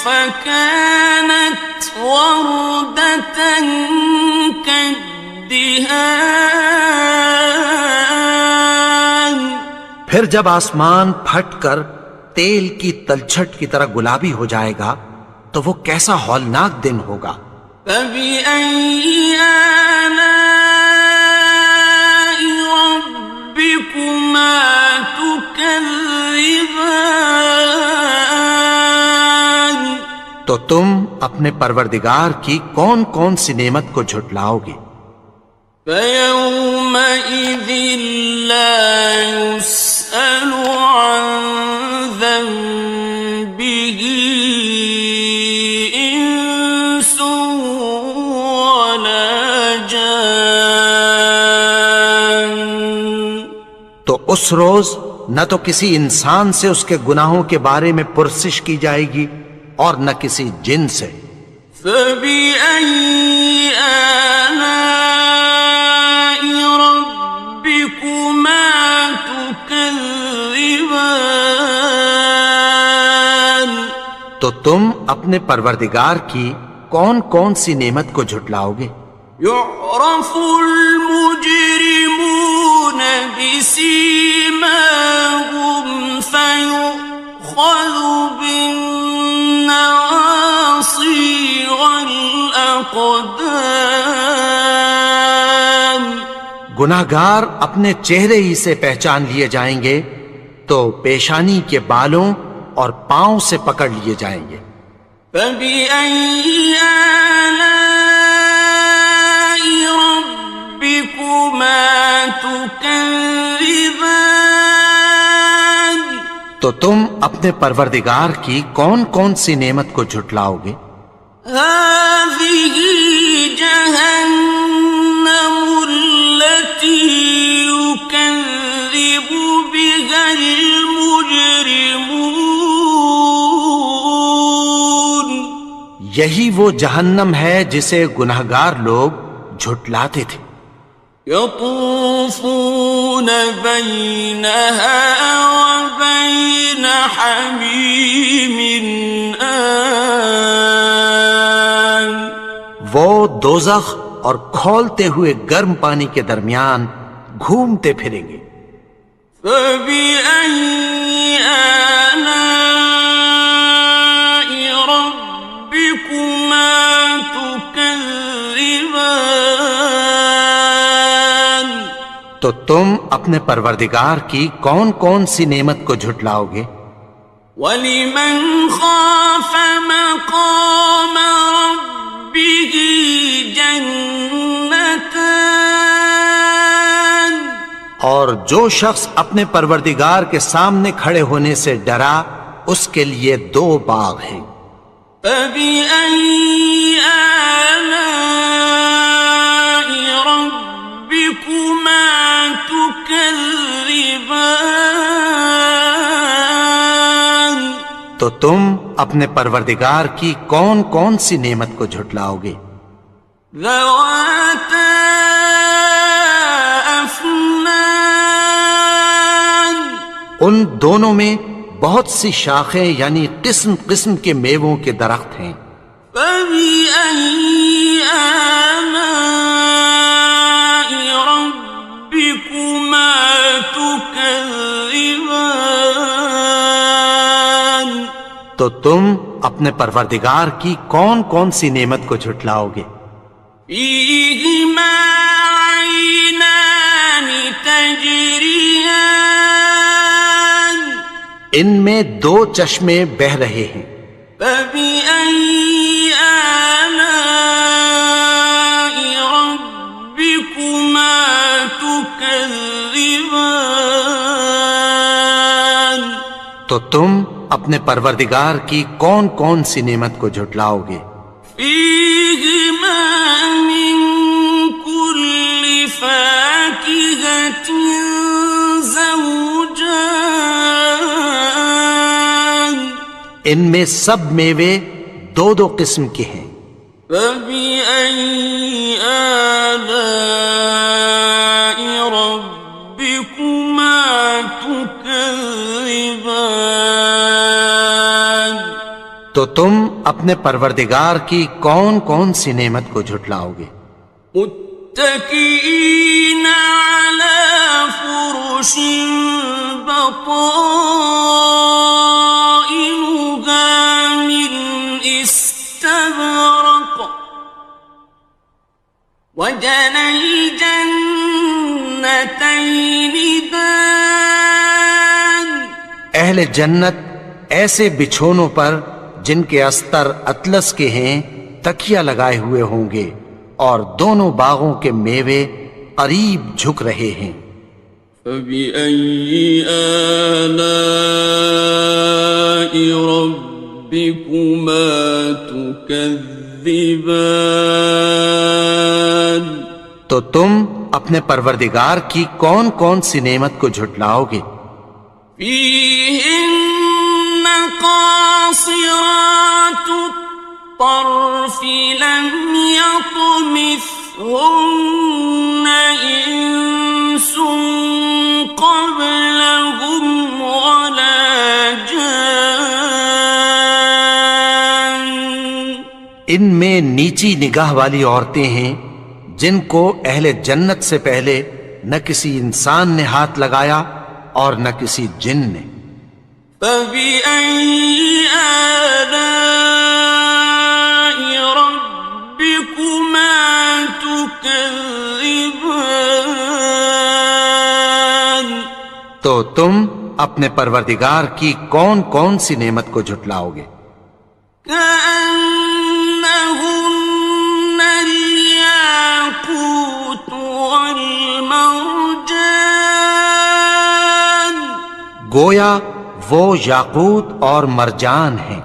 [SPEAKER 1] فَكَانَتْ وَرْدَةً كَالدِّهَانِ،
[SPEAKER 2] پھر جب آسمان پھٹ کر تیل کی تلچھٹ کی طرح گلابی ہو جائے گا تو وہ کیسا ہولناک دن ہوگا۔
[SPEAKER 1] فَبِأَيِّ آلَاءِ رَبِّكُمَا تُكَذِّبَانِ
[SPEAKER 2] تو تم اپنے پروردگار کی کون کون سی نعمت کو جھٹلاؤ گے؟
[SPEAKER 1] فَيَوْمَئِذٍ لَا يُسْأَلُ عَنْ ذَنبِهِ إِنسٌ وَلَا جَانٌ۔
[SPEAKER 2] تو اس روز نہ تو کسی انسان سے اس کے گناہوں کے بارے میں پرسش کی جائے گی اور نہ کسی جن سے۔
[SPEAKER 1] فَبِأَيِّ آلَاءِ رَبِّكُمَا تُكَذِّبَانِ
[SPEAKER 2] تو تم اپنے پروردگار کی کون کون سی نعمت کو جھٹلاؤ گے؟
[SPEAKER 1] يُعْرَفُ الْمُجْرِمُونَ بِسِيمَاهُمْ فَيُؤْخَذُ بِالنَّوَاصِي وَالْأَقْدَامِ۔
[SPEAKER 2] گناہگار اپنے چہرے ہی سے پہچان لیے جائیں گے تو پیشانی کے بالوں اور پاؤں سے پکڑ لیے جائیں گے۔
[SPEAKER 1] فَبِأَيِّ آلَاءِ رَبِّكُمَا تُكَذِّبَانِ
[SPEAKER 2] تو تم اپنے پروردگار کی کون کون سی نعمت کو جھٹلاؤ گے؟
[SPEAKER 1] هَٰذِهِ جَهَنَّمُ الَّتِي يُكَذِّبُ بِهَا الْمُجْرِمُونَ۔
[SPEAKER 2] یہی وہ جہنم ہے جسے گناہگار لوگ جھٹلاتے تھے۔
[SPEAKER 1] يَطُوفُونَ بَيْنَهَا وَبَيْنَ حَمِيمٍ آنٍ۔
[SPEAKER 2] وہ دوزخ اور کھولتے ہوئے گرم پانی کے درمیان گھومتے پھریں گے۔
[SPEAKER 1] فَبِأَيِّ آلَاءِ رَبِّكُمَا تُكَذِّبَانِ
[SPEAKER 2] تو تم اپنے پروردگار کی کون کون سی نعمت کو جھٹلاؤ گے؟
[SPEAKER 1] وَلِمَنْ خَافَ مَقَامَ رَبِّهِ جَنَّتَانِ
[SPEAKER 2] اور جو شخص اپنے پروردگار کے سامنے کھڑے ہونے سے ڈرا اس کے لیے 2 باغ ہیں۔
[SPEAKER 1] فَبِأَيِّ آلَاءِ رَبِّكُمَا تُكَذِّبَانِ
[SPEAKER 2] تو تم اپنے پروردگار کی کون کون سی نعمت کو جھٹلاؤ گے؟
[SPEAKER 1] ذَوَاتَا أَفْنَانٍ
[SPEAKER 2] ان دونوں میں بہت سی شاخیں یعنی قسم قسم کے میووں کے درخت ہیں۔
[SPEAKER 1] فَبِأَيِّ آلَاءِ رَبِّكُمَا تُكَذِّبَانِ
[SPEAKER 2] تو تم اپنے پروردگار کی کون کون سی نعمت کو جھٹلاؤ گے؟
[SPEAKER 1] فِيهِمَا عَيْنَانِ تَجْرِيَانِ
[SPEAKER 2] ان میں 2 چشمے بہہ رہے ہیں۔
[SPEAKER 1] فَبِأَيِّ آلَاءِ رَبِّكُمَا تُكَذِّبَانِ
[SPEAKER 2] تو تم اپنے پروردگار کی کون کون سی نعمت کو جھٹلاؤ گے؟
[SPEAKER 1] فِيهِمَا مِن كُلِّ فَاكِهَةٍ زَوْجَانِ
[SPEAKER 2] ان میں سب میوے 2 قسم کے ہیں۔
[SPEAKER 1] فَبِأَيِّ آلَاءِ رَبِّكُمَا تُكَذِّبَانِ
[SPEAKER 2] تو تم اپنے پروردگار کی کون کون سی نعمت کو جھٹلاؤ گے؟
[SPEAKER 1] مُتَّكِئِينَ عَلَى فُرُشٍ بطائنها من استبرق وجنى الجنتين دان.
[SPEAKER 2] اہل جنت ایسے بچھونوں پر جن کے استر اطلس کے ہیں تکیہ لگائے ہوئے ہوں گے، اور دونوں باغوں کے میوے قریب جھک رہے ہیں.
[SPEAKER 1] فَبِأَيِّ آلَاءِ رَبِّكُمَا تُكَذِّبَانِ.
[SPEAKER 2] تو تم اپنے پروردگار کی کون کون سی نعمت کو جھٹلاؤ گے؟
[SPEAKER 1] فِيهِنَّ قَاصِرَاتُ الطَّرْفِ لَمْ يَطْمِثْهُنَّ إِنسٌ قَبْلَهُمْ وَلَا جَانٌّ.
[SPEAKER 2] ان میں نیچی نگاہ والی عورتیں ہیں جن کو اہل جنت سے پہلے نہ کسی انسان نے ہاتھ لگایا اور نہ کسی جن نے.
[SPEAKER 1] فَبِأَيِّ آلَاءِ رَبِّكُمَا تُكَذِّبَانِ.
[SPEAKER 2] تو تم اپنے پروردگار کی کون کون سی نعمت کو جھٹلاؤ گے؟
[SPEAKER 1] كأنهن الياقوت والمرجان.
[SPEAKER 2] گویا وہ یاقوت اور مرجان ہیں.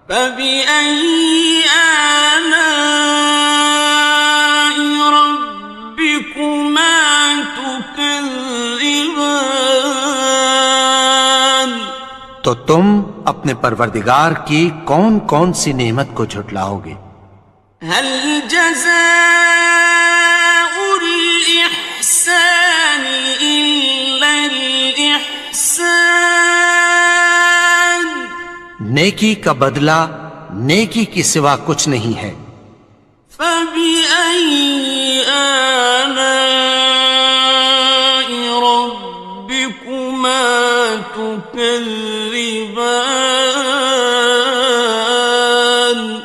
[SPEAKER 1] فبأي آلاء ربكما تكذبان.
[SPEAKER 2] تو تم اپنے پروردگار کی کون کون سی نعمت کو جھٹلاؤ گے؟
[SPEAKER 1] هل جزاء الإحسان إلا الإحسان.
[SPEAKER 2] نیکی کا بدلہ نیکی کی سوا کچھ نہیں ہے.
[SPEAKER 1] فبأي آلاء ربكما تكذبان.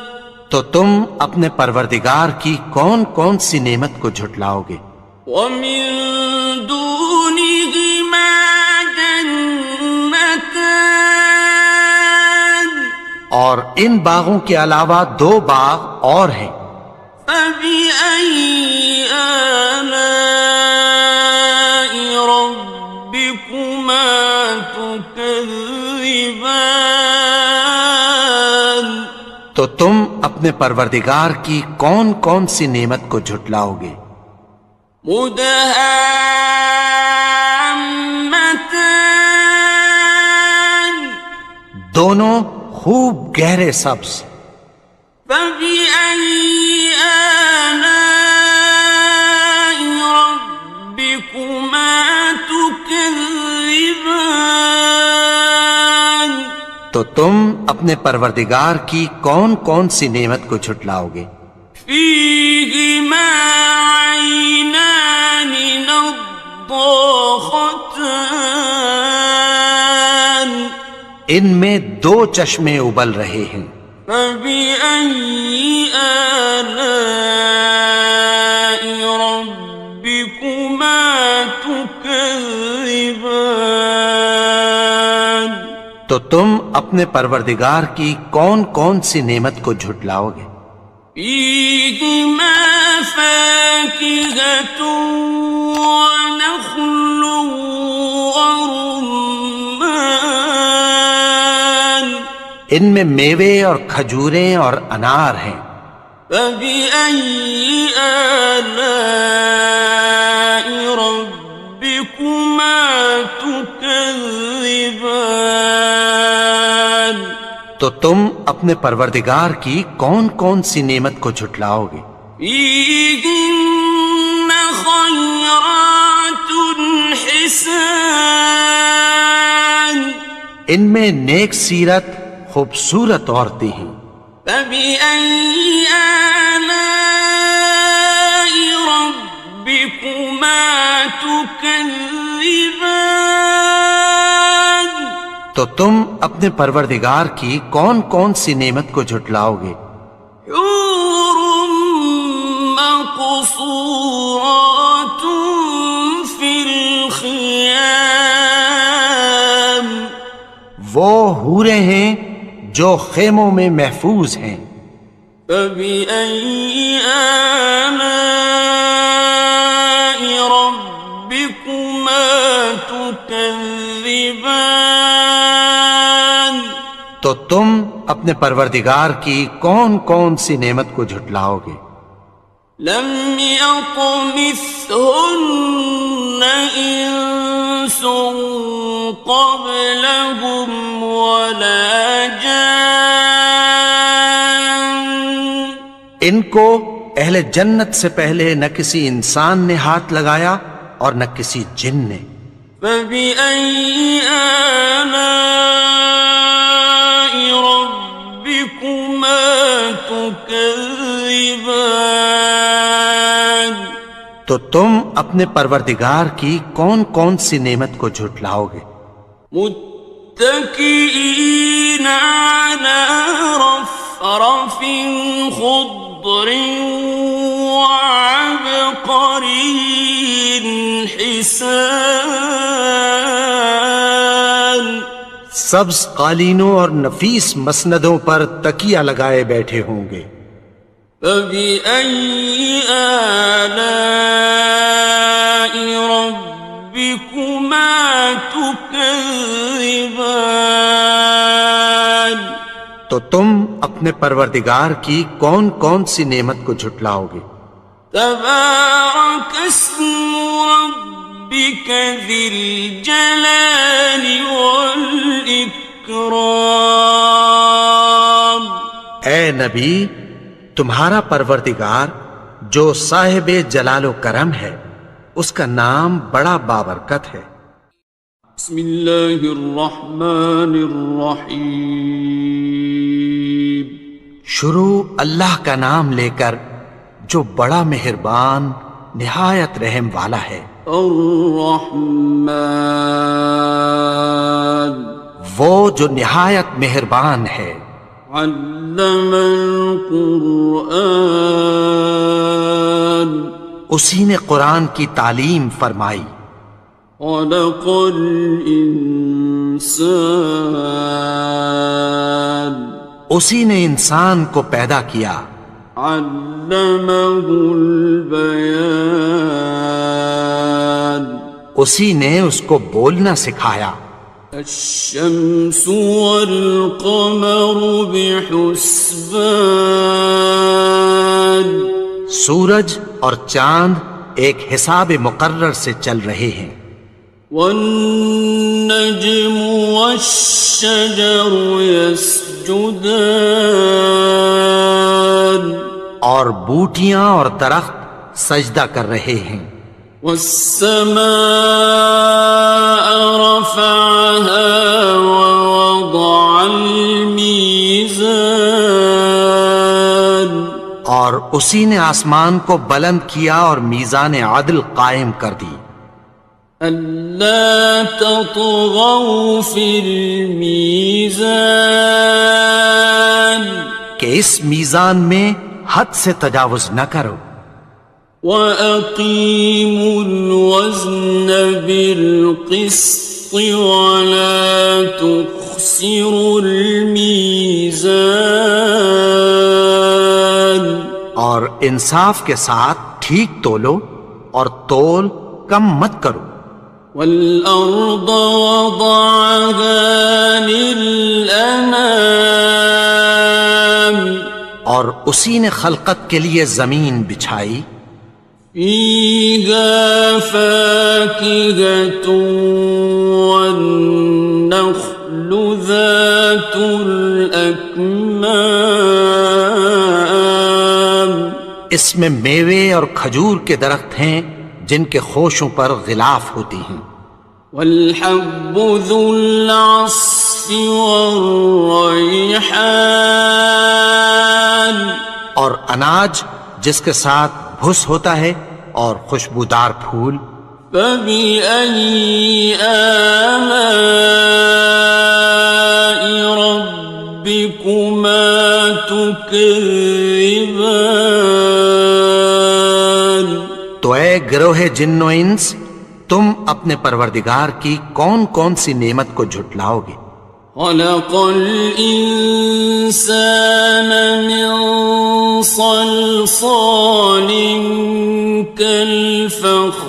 [SPEAKER 2] تو تم اپنے پروردگار کی کون کون سی نعمت کو جھٹلاؤ گے؟
[SPEAKER 1] ومن دونهما جنتان.
[SPEAKER 2] اور ان باغوں کے علاوہ دو باغ اور ہیں.
[SPEAKER 1] فبأي آلاء ربكما تكذبان.
[SPEAKER 2] تو تم اپنے پروردگار کی کون کون سی نعمت کو جھٹلاؤ گے؟
[SPEAKER 1] مدهامتان.
[SPEAKER 2] دونوں خوب گہرے سبز.
[SPEAKER 1] فبأي آلاء ربكما تكذبان.
[SPEAKER 2] تو تم اپنے پروردگار کی کون کون سی نعمت کو جھٹلاؤ گے؟
[SPEAKER 1] فيهما عينان نضاختان.
[SPEAKER 2] ان میں دو چشمے ابل رہے ہیں.
[SPEAKER 1] فبأي آلاء ربكما تكذبان.
[SPEAKER 2] تو تم اپنے پروردگار کی کون کون سی نعمت کو جھٹلاؤ گے؟
[SPEAKER 1] فيهما فاكهة ونخل ورمان.
[SPEAKER 2] ان میں میوے اور کھجوریں اور انار ہیں.
[SPEAKER 1] فبأي آلاء ربكما تكذبان.
[SPEAKER 2] تو تم اپنے پروردگار کی کون کون سی نعمت کو جھٹلاؤ گے؟
[SPEAKER 1] فيهن خيرات حسان.
[SPEAKER 2] ان میں نیک سیرت خوبصورت عورتیں ہیں.
[SPEAKER 1] فبأي آلاء ربكما تكذبان.
[SPEAKER 2] تو تم اپنے پروردگار کی کون کون سی نعمت کو جھٹلاؤ گے؟
[SPEAKER 1] حور مقصورات فی الخیام،
[SPEAKER 2] وہ حوریں ہیں جو خیموں میں محفوظ ہیں۔
[SPEAKER 1] فبأي آلاء ربكما تكذبان،
[SPEAKER 2] تو تم اپنے پروردگار کی کون کون سی نعمت کو جھٹلاؤ گے؟
[SPEAKER 1] لم يطمثهن إنس قبلهم ولا جان،
[SPEAKER 2] ان کو اہل جنت سے پہلے نہ کسی انسان نے ہاتھ لگایا اور نہ کسی جن نے۔
[SPEAKER 1] فبأي آلاء ربكما تكذبان،
[SPEAKER 2] تو تم اپنے پروردگار کی کون کون سی نعمت کو جھٹلاؤ گے؟
[SPEAKER 1] متكئين على رفرف خضر وعبقري حسان،
[SPEAKER 2] سبز قالینوں اور نفیس مسندوں پر تکیہ لگائے بیٹھے ہوں گے۔
[SPEAKER 1] فبأي آلاء ربكما تكذبان،
[SPEAKER 2] تو تم اپنے پروردگار کی کون کون سی نعمت کو جھٹلاؤ گے؟
[SPEAKER 1] تبارك اسم ربك ذي الجلال والإكرام،
[SPEAKER 2] اے نبی، تمہارا پروردگار جو صاحب جلال و کرم ہے، اس کا نام بڑا بابرکت ہے۔
[SPEAKER 1] بسم اللہ الرحمن الرحیم،
[SPEAKER 2] شروع اللہ کا نام لے کر جو بڑا مہربان نہایت رحم والا ہے۔
[SPEAKER 1] الرحمن،
[SPEAKER 2] وہ جو نہایت مہربان ہے۔
[SPEAKER 1] علم القرآن،
[SPEAKER 2] اسی نے قرآن کی تعلیم فرمائی۔
[SPEAKER 1] خلق الانسان،
[SPEAKER 2] اسی نے انسان کو پیدا کیا۔
[SPEAKER 1] علمہ البیان،
[SPEAKER 2] اسی نے اس کو بولنا سکھایا۔
[SPEAKER 1] الشمس والقمر بحسبان،
[SPEAKER 2] سورج اور چاند ایک حساب مقرر سے چل رہے ہیں۔
[SPEAKER 1] والنجم والشجر يسجدان،
[SPEAKER 2] اور بوٹیاں اور درخت سجدہ کر رہے ہیں۔
[SPEAKER 1] والسماء رفعها ووضع الميزان،
[SPEAKER 2] اور اسی نے آسمان کو بلند کیا اور میزان عدل قائم کر دی۔
[SPEAKER 1] ألا تطغوا في الميزان،
[SPEAKER 2] کہ اس میزان میں حد سے تجاوز نہ کرو۔
[SPEAKER 1] وَأَقِيمُوا الْوَزْنَ بِالْقِسْطِ وَلَا تُخْسِرُوا الْمِيزَانَ،
[SPEAKER 2] اور انصاف کے ساتھ ٹھیک تولو اور تول کم مت کرو۔
[SPEAKER 1] وَالْأَرْضَ وَضَعَهَا لِلْأَنَامِ،
[SPEAKER 2] اور اسی نے خلقت کے لیے زمین بچھائی۔
[SPEAKER 1] فِيهَا فَاكِهَةٌ وَالنَّخْلُ ذَاتُ الْأَكْمَامِ،
[SPEAKER 2] اس میں میوے اور کھجور کے درخت ہیں جن کے خوشوں پر غلاف ہوتی ہیں۔
[SPEAKER 1] وَالْحَبُّ ذُو الْعَصْفِ وَالرَّيْحَانِ،
[SPEAKER 2] اور اناج جس کے ساتھ بھس ہوتا ہے اور خوشبودار پھول۔
[SPEAKER 1] فَبِأَيِّ آلَاءِ ربكما تكذبان
[SPEAKER 2] تو اے گروہ جن و انس، تم اپنے پروردگار کی کون کون سی نعمت کو جھٹلاؤ گے؟
[SPEAKER 1] خلق الإنسان من صلصال كالفخار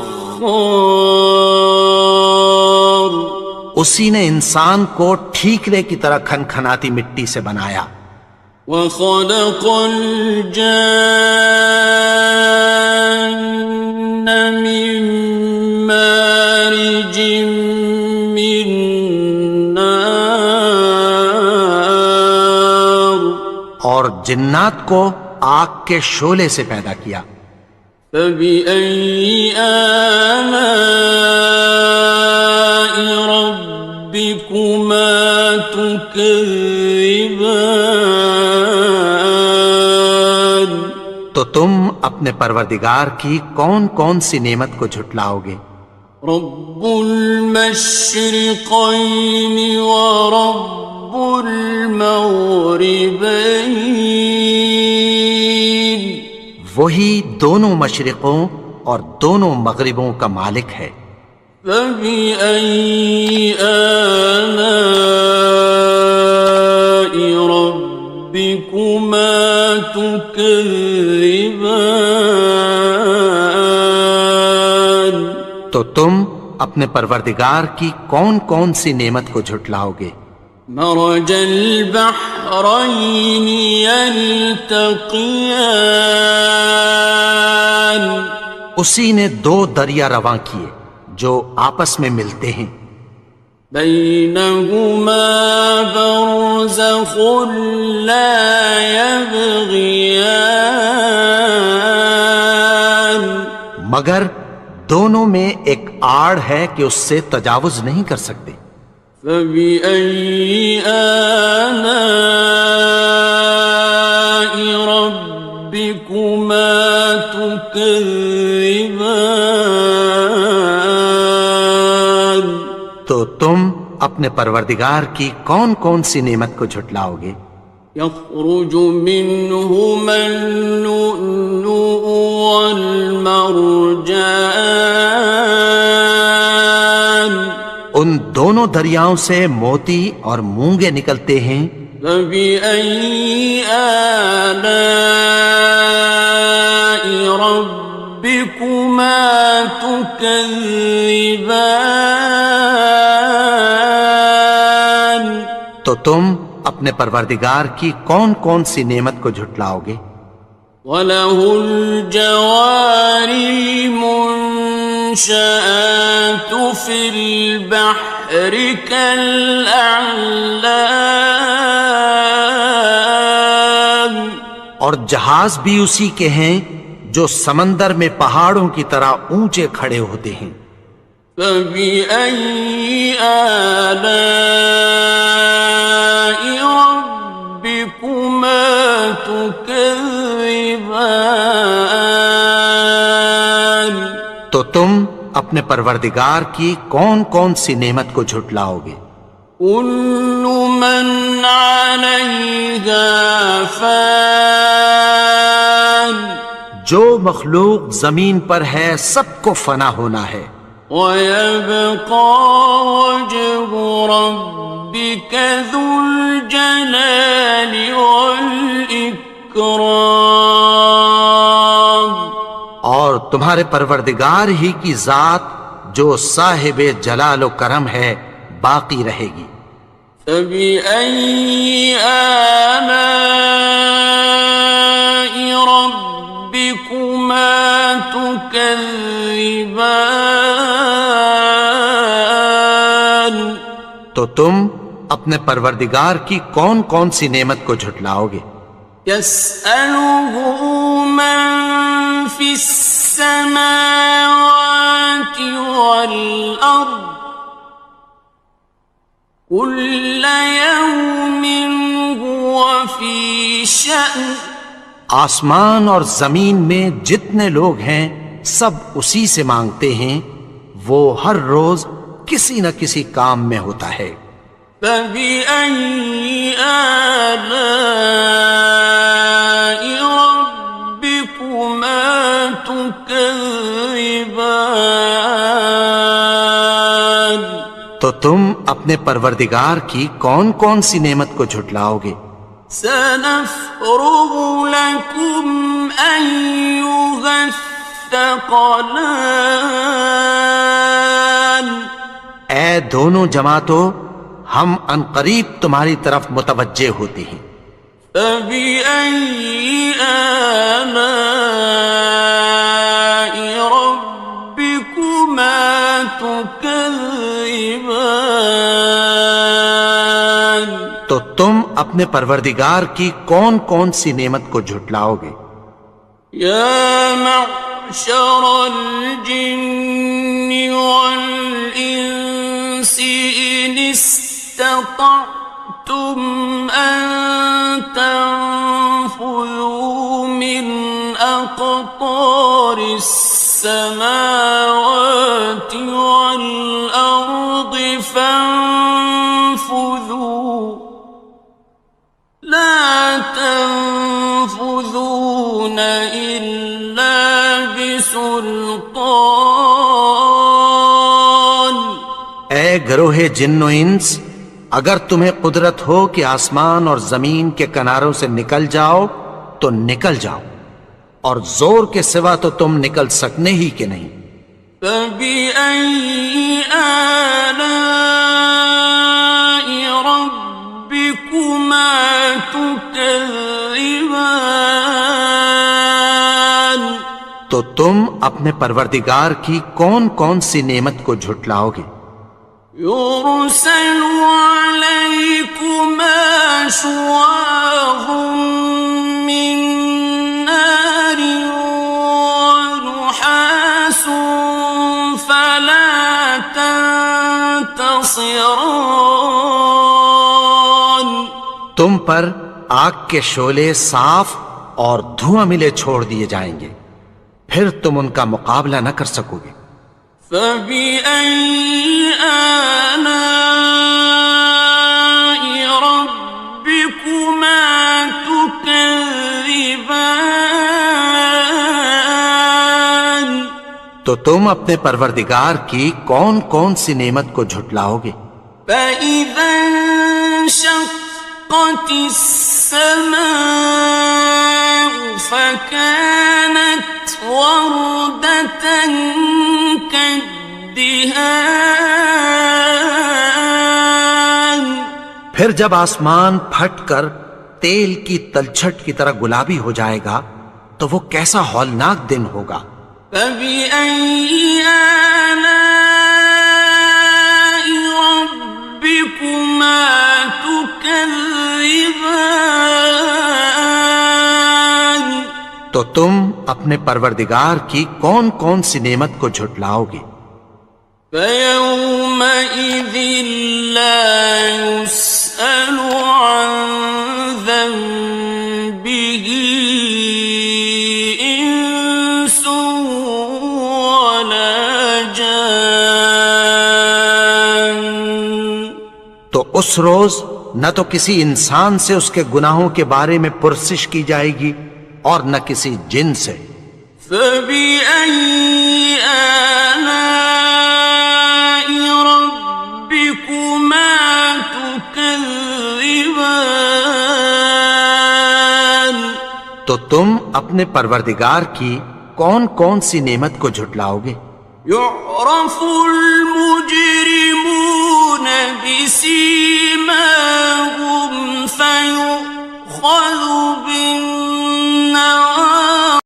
[SPEAKER 2] اسی نے انسان کو ٹھیکرے کی طرح کھنکھناتی مٹی سے بنایا.
[SPEAKER 1] وخلق الجان من مارج من نار
[SPEAKER 2] اور جنات کو آگ کے شعلے سے پیدا کیا.
[SPEAKER 1] فبأي آلاء ربكما تكذبان
[SPEAKER 2] تو تم اپنے پروردگار کی کون کون سی نعمت کو جھٹلاؤ گے؟
[SPEAKER 1] رب المشرقين ورب المغربين
[SPEAKER 2] وہی دونوں مشرقوں اور دونوں مغربوں کا مالک ہے.
[SPEAKER 1] فبأي آلاء ربكما تكذبان
[SPEAKER 2] تو تم اپنے پروردگار کی کون کون سی نعمت کو جھٹلاؤ گے؟
[SPEAKER 1] مرج البحرين يلتقيان
[SPEAKER 2] اسی نے دو دریا رواں کیے جو آپس میں ملتے ہیں.
[SPEAKER 1] بينهما برزخ لا يبغيان
[SPEAKER 2] مگر دونوں میں ایک آڑ ہے کہ اس سے تجاوز نہیں کر سکتے.
[SPEAKER 1] فبأي آلاء ربكما تكذبان
[SPEAKER 2] تو تم اپنے پروردگار کی کون کون سی نعمت کو جھٹلاؤ گے؟
[SPEAKER 1] يخرج منهما اللؤلؤ والمرجان
[SPEAKER 2] ان دونوں دریاؤں سے موتی اور مونگے نکلتے ہیں.
[SPEAKER 1] فبأي آلاء ربكما تكذبان
[SPEAKER 2] تو تم اپنے پروردگار کی کون کون سی نعمت کو جھٹلاؤ گے؟
[SPEAKER 1] وَلَهُ الْجَوَارِ الْمُنشَآتُ فِي الْبَحْرِ كَالْأَعْلَامِ
[SPEAKER 2] اور جہاز بھی اسی کے ہیں جو سمندر میں پہاڑوں کی طرح اونچے کھڑے ہوتے ہیں.
[SPEAKER 1] فَبِأَيِّ آلَاءِ رَبِّكُمَا تُكَذِّبَانِ
[SPEAKER 2] تو تم اپنے پروردگار کی کون کون سی نعمت کو جھٹلاؤ گے؟
[SPEAKER 1] كُلُّ مَنْ عَلَيْهَا فَانٍ
[SPEAKER 2] جو مخلوق زمین پر ہے سب کو فنا ہونا ہے.
[SPEAKER 1] وَيَبْقَى وَجْهُ رَبِّكَ ذُو الْجَلَالِ وَالْإِكْرَامِ
[SPEAKER 2] اور تمہارے پروردگار ہی کی ذات جو صاحب جلال و کرم ہے باقی رہے گی.
[SPEAKER 1] فَبِأَيِّ آلَاءِ رَبِّكُمَا تُكَذِّبَانِ
[SPEAKER 2] تو تم اپنے پروردگار کی کون کون سی نعمت کو جھٹلاؤ گے؟
[SPEAKER 1] يَسْأَلُهُ مَن فِي السَّمَاوَاتِ وَالْأَرْضِ كُلَّ يَوْمٍ هُوَ فِي شَأْنٍ
[SPEAKER 2] آسمان اور زمین میں جتنے لوگ ہیں سب اسی سے مانگتے ہیں، وہ ہر روز کسی نہ کسی کام میں ہوتا ہے.
[SPEAKER 1] فبأي آلاء ربكما تكذبان؟
[SPEAKER 2] تو تم اپنے پروردگار کی کون کون سی نعمت کو جھٹلاؤ گے؟
[SPEAKER 1] سنفرغ لكم أيها الثقلان
[SPEAKER 2] اے دونوں جماعتوں، ہم عنقریب تمہاری طرف متوجہ ہوتے ہیں۔
[SPEAKER 1] فبأي آلاء ربكما تكذبان؟
[SPEAKER 2] تو تم اپنے پروردگار کی کون کون سی نعمت کو جھٹلاؤ گے؟
[SPEAKER 1] یا معشر الجن والانس ان استطعتم ان تنفذوا من اقطار السماوات والارض فانفذوا لا تنفذون إلا بسلطان۔
[SPEAKER 2] اے گروہ جن و انس، اگر تمہیں قدرت ہو کہ آسمان اور زمین کے کناروں سے نکل جاؤ تو نکل جاؤ، اور زور کے سوا تو تم نکل سکنے ہی کہ نہیں۔
[SPEAKER 1] فبأي آلاء ربكما تكذبان؟
[SPEAKER 2] تو تم اپنے پروردگار کی کون کون سی نعمت کو جھٹلاؤ گے؟
[SPEAKER 1] يرسل عليكما شواظ من نار ونحاس فلا تنتصران۔
[SPEAKER 2] تم پر آگ کے شعلے صاف اور دھواں ملے چھوڑ دیے جائیں گے، پھر تم ان کا مقابلہ نہ کر سکو گے۔
[SPEAKER 1] فبأي آلاء ربكما تكذبان؟
[SPEAKER 2] تو تم اپنے پروردگار کی کون کون سی نعمت کو جھٹلاؤ گے؟
[SPEAKER 1] فإذا انشقت السماء فكانت وردة كالدهان۔
[SPEAKER 2] پھر جب آسمان پھٹ کر تیل کی تلچھٹ کی طرح گلابی ہو جائے گا تو وہ کیسا ہولناک دن ہوگا۔
[SPEAKER 1] فبأي آلاء ربكما تكذبان؟
[SPEAKER 2] تو تم اپنے پروردگار کی کون کون سی نعمت کو جھٹلاؤ گے؟
[SPEAKER 1] فيومئذ لا يسأل عن ذنبه إنس ولا جان۔
[SPEAKER 2] تو اس روز نہ تو کسی انسان سے اس کے گناہوں کے بارے میں پرسش کی جائے گی اور نہ کسی جن سے۔
[SPEAKER 1] فبأي آلاء ربكما تكذبان؟
[SPEAKER 2] تو تم اپنے پروردگار کی کون کون سی نعمت کو جھٹلاؤ گے؟
[SPEAKER 1] يعرف المجرمون بسيماهم فيؤخذ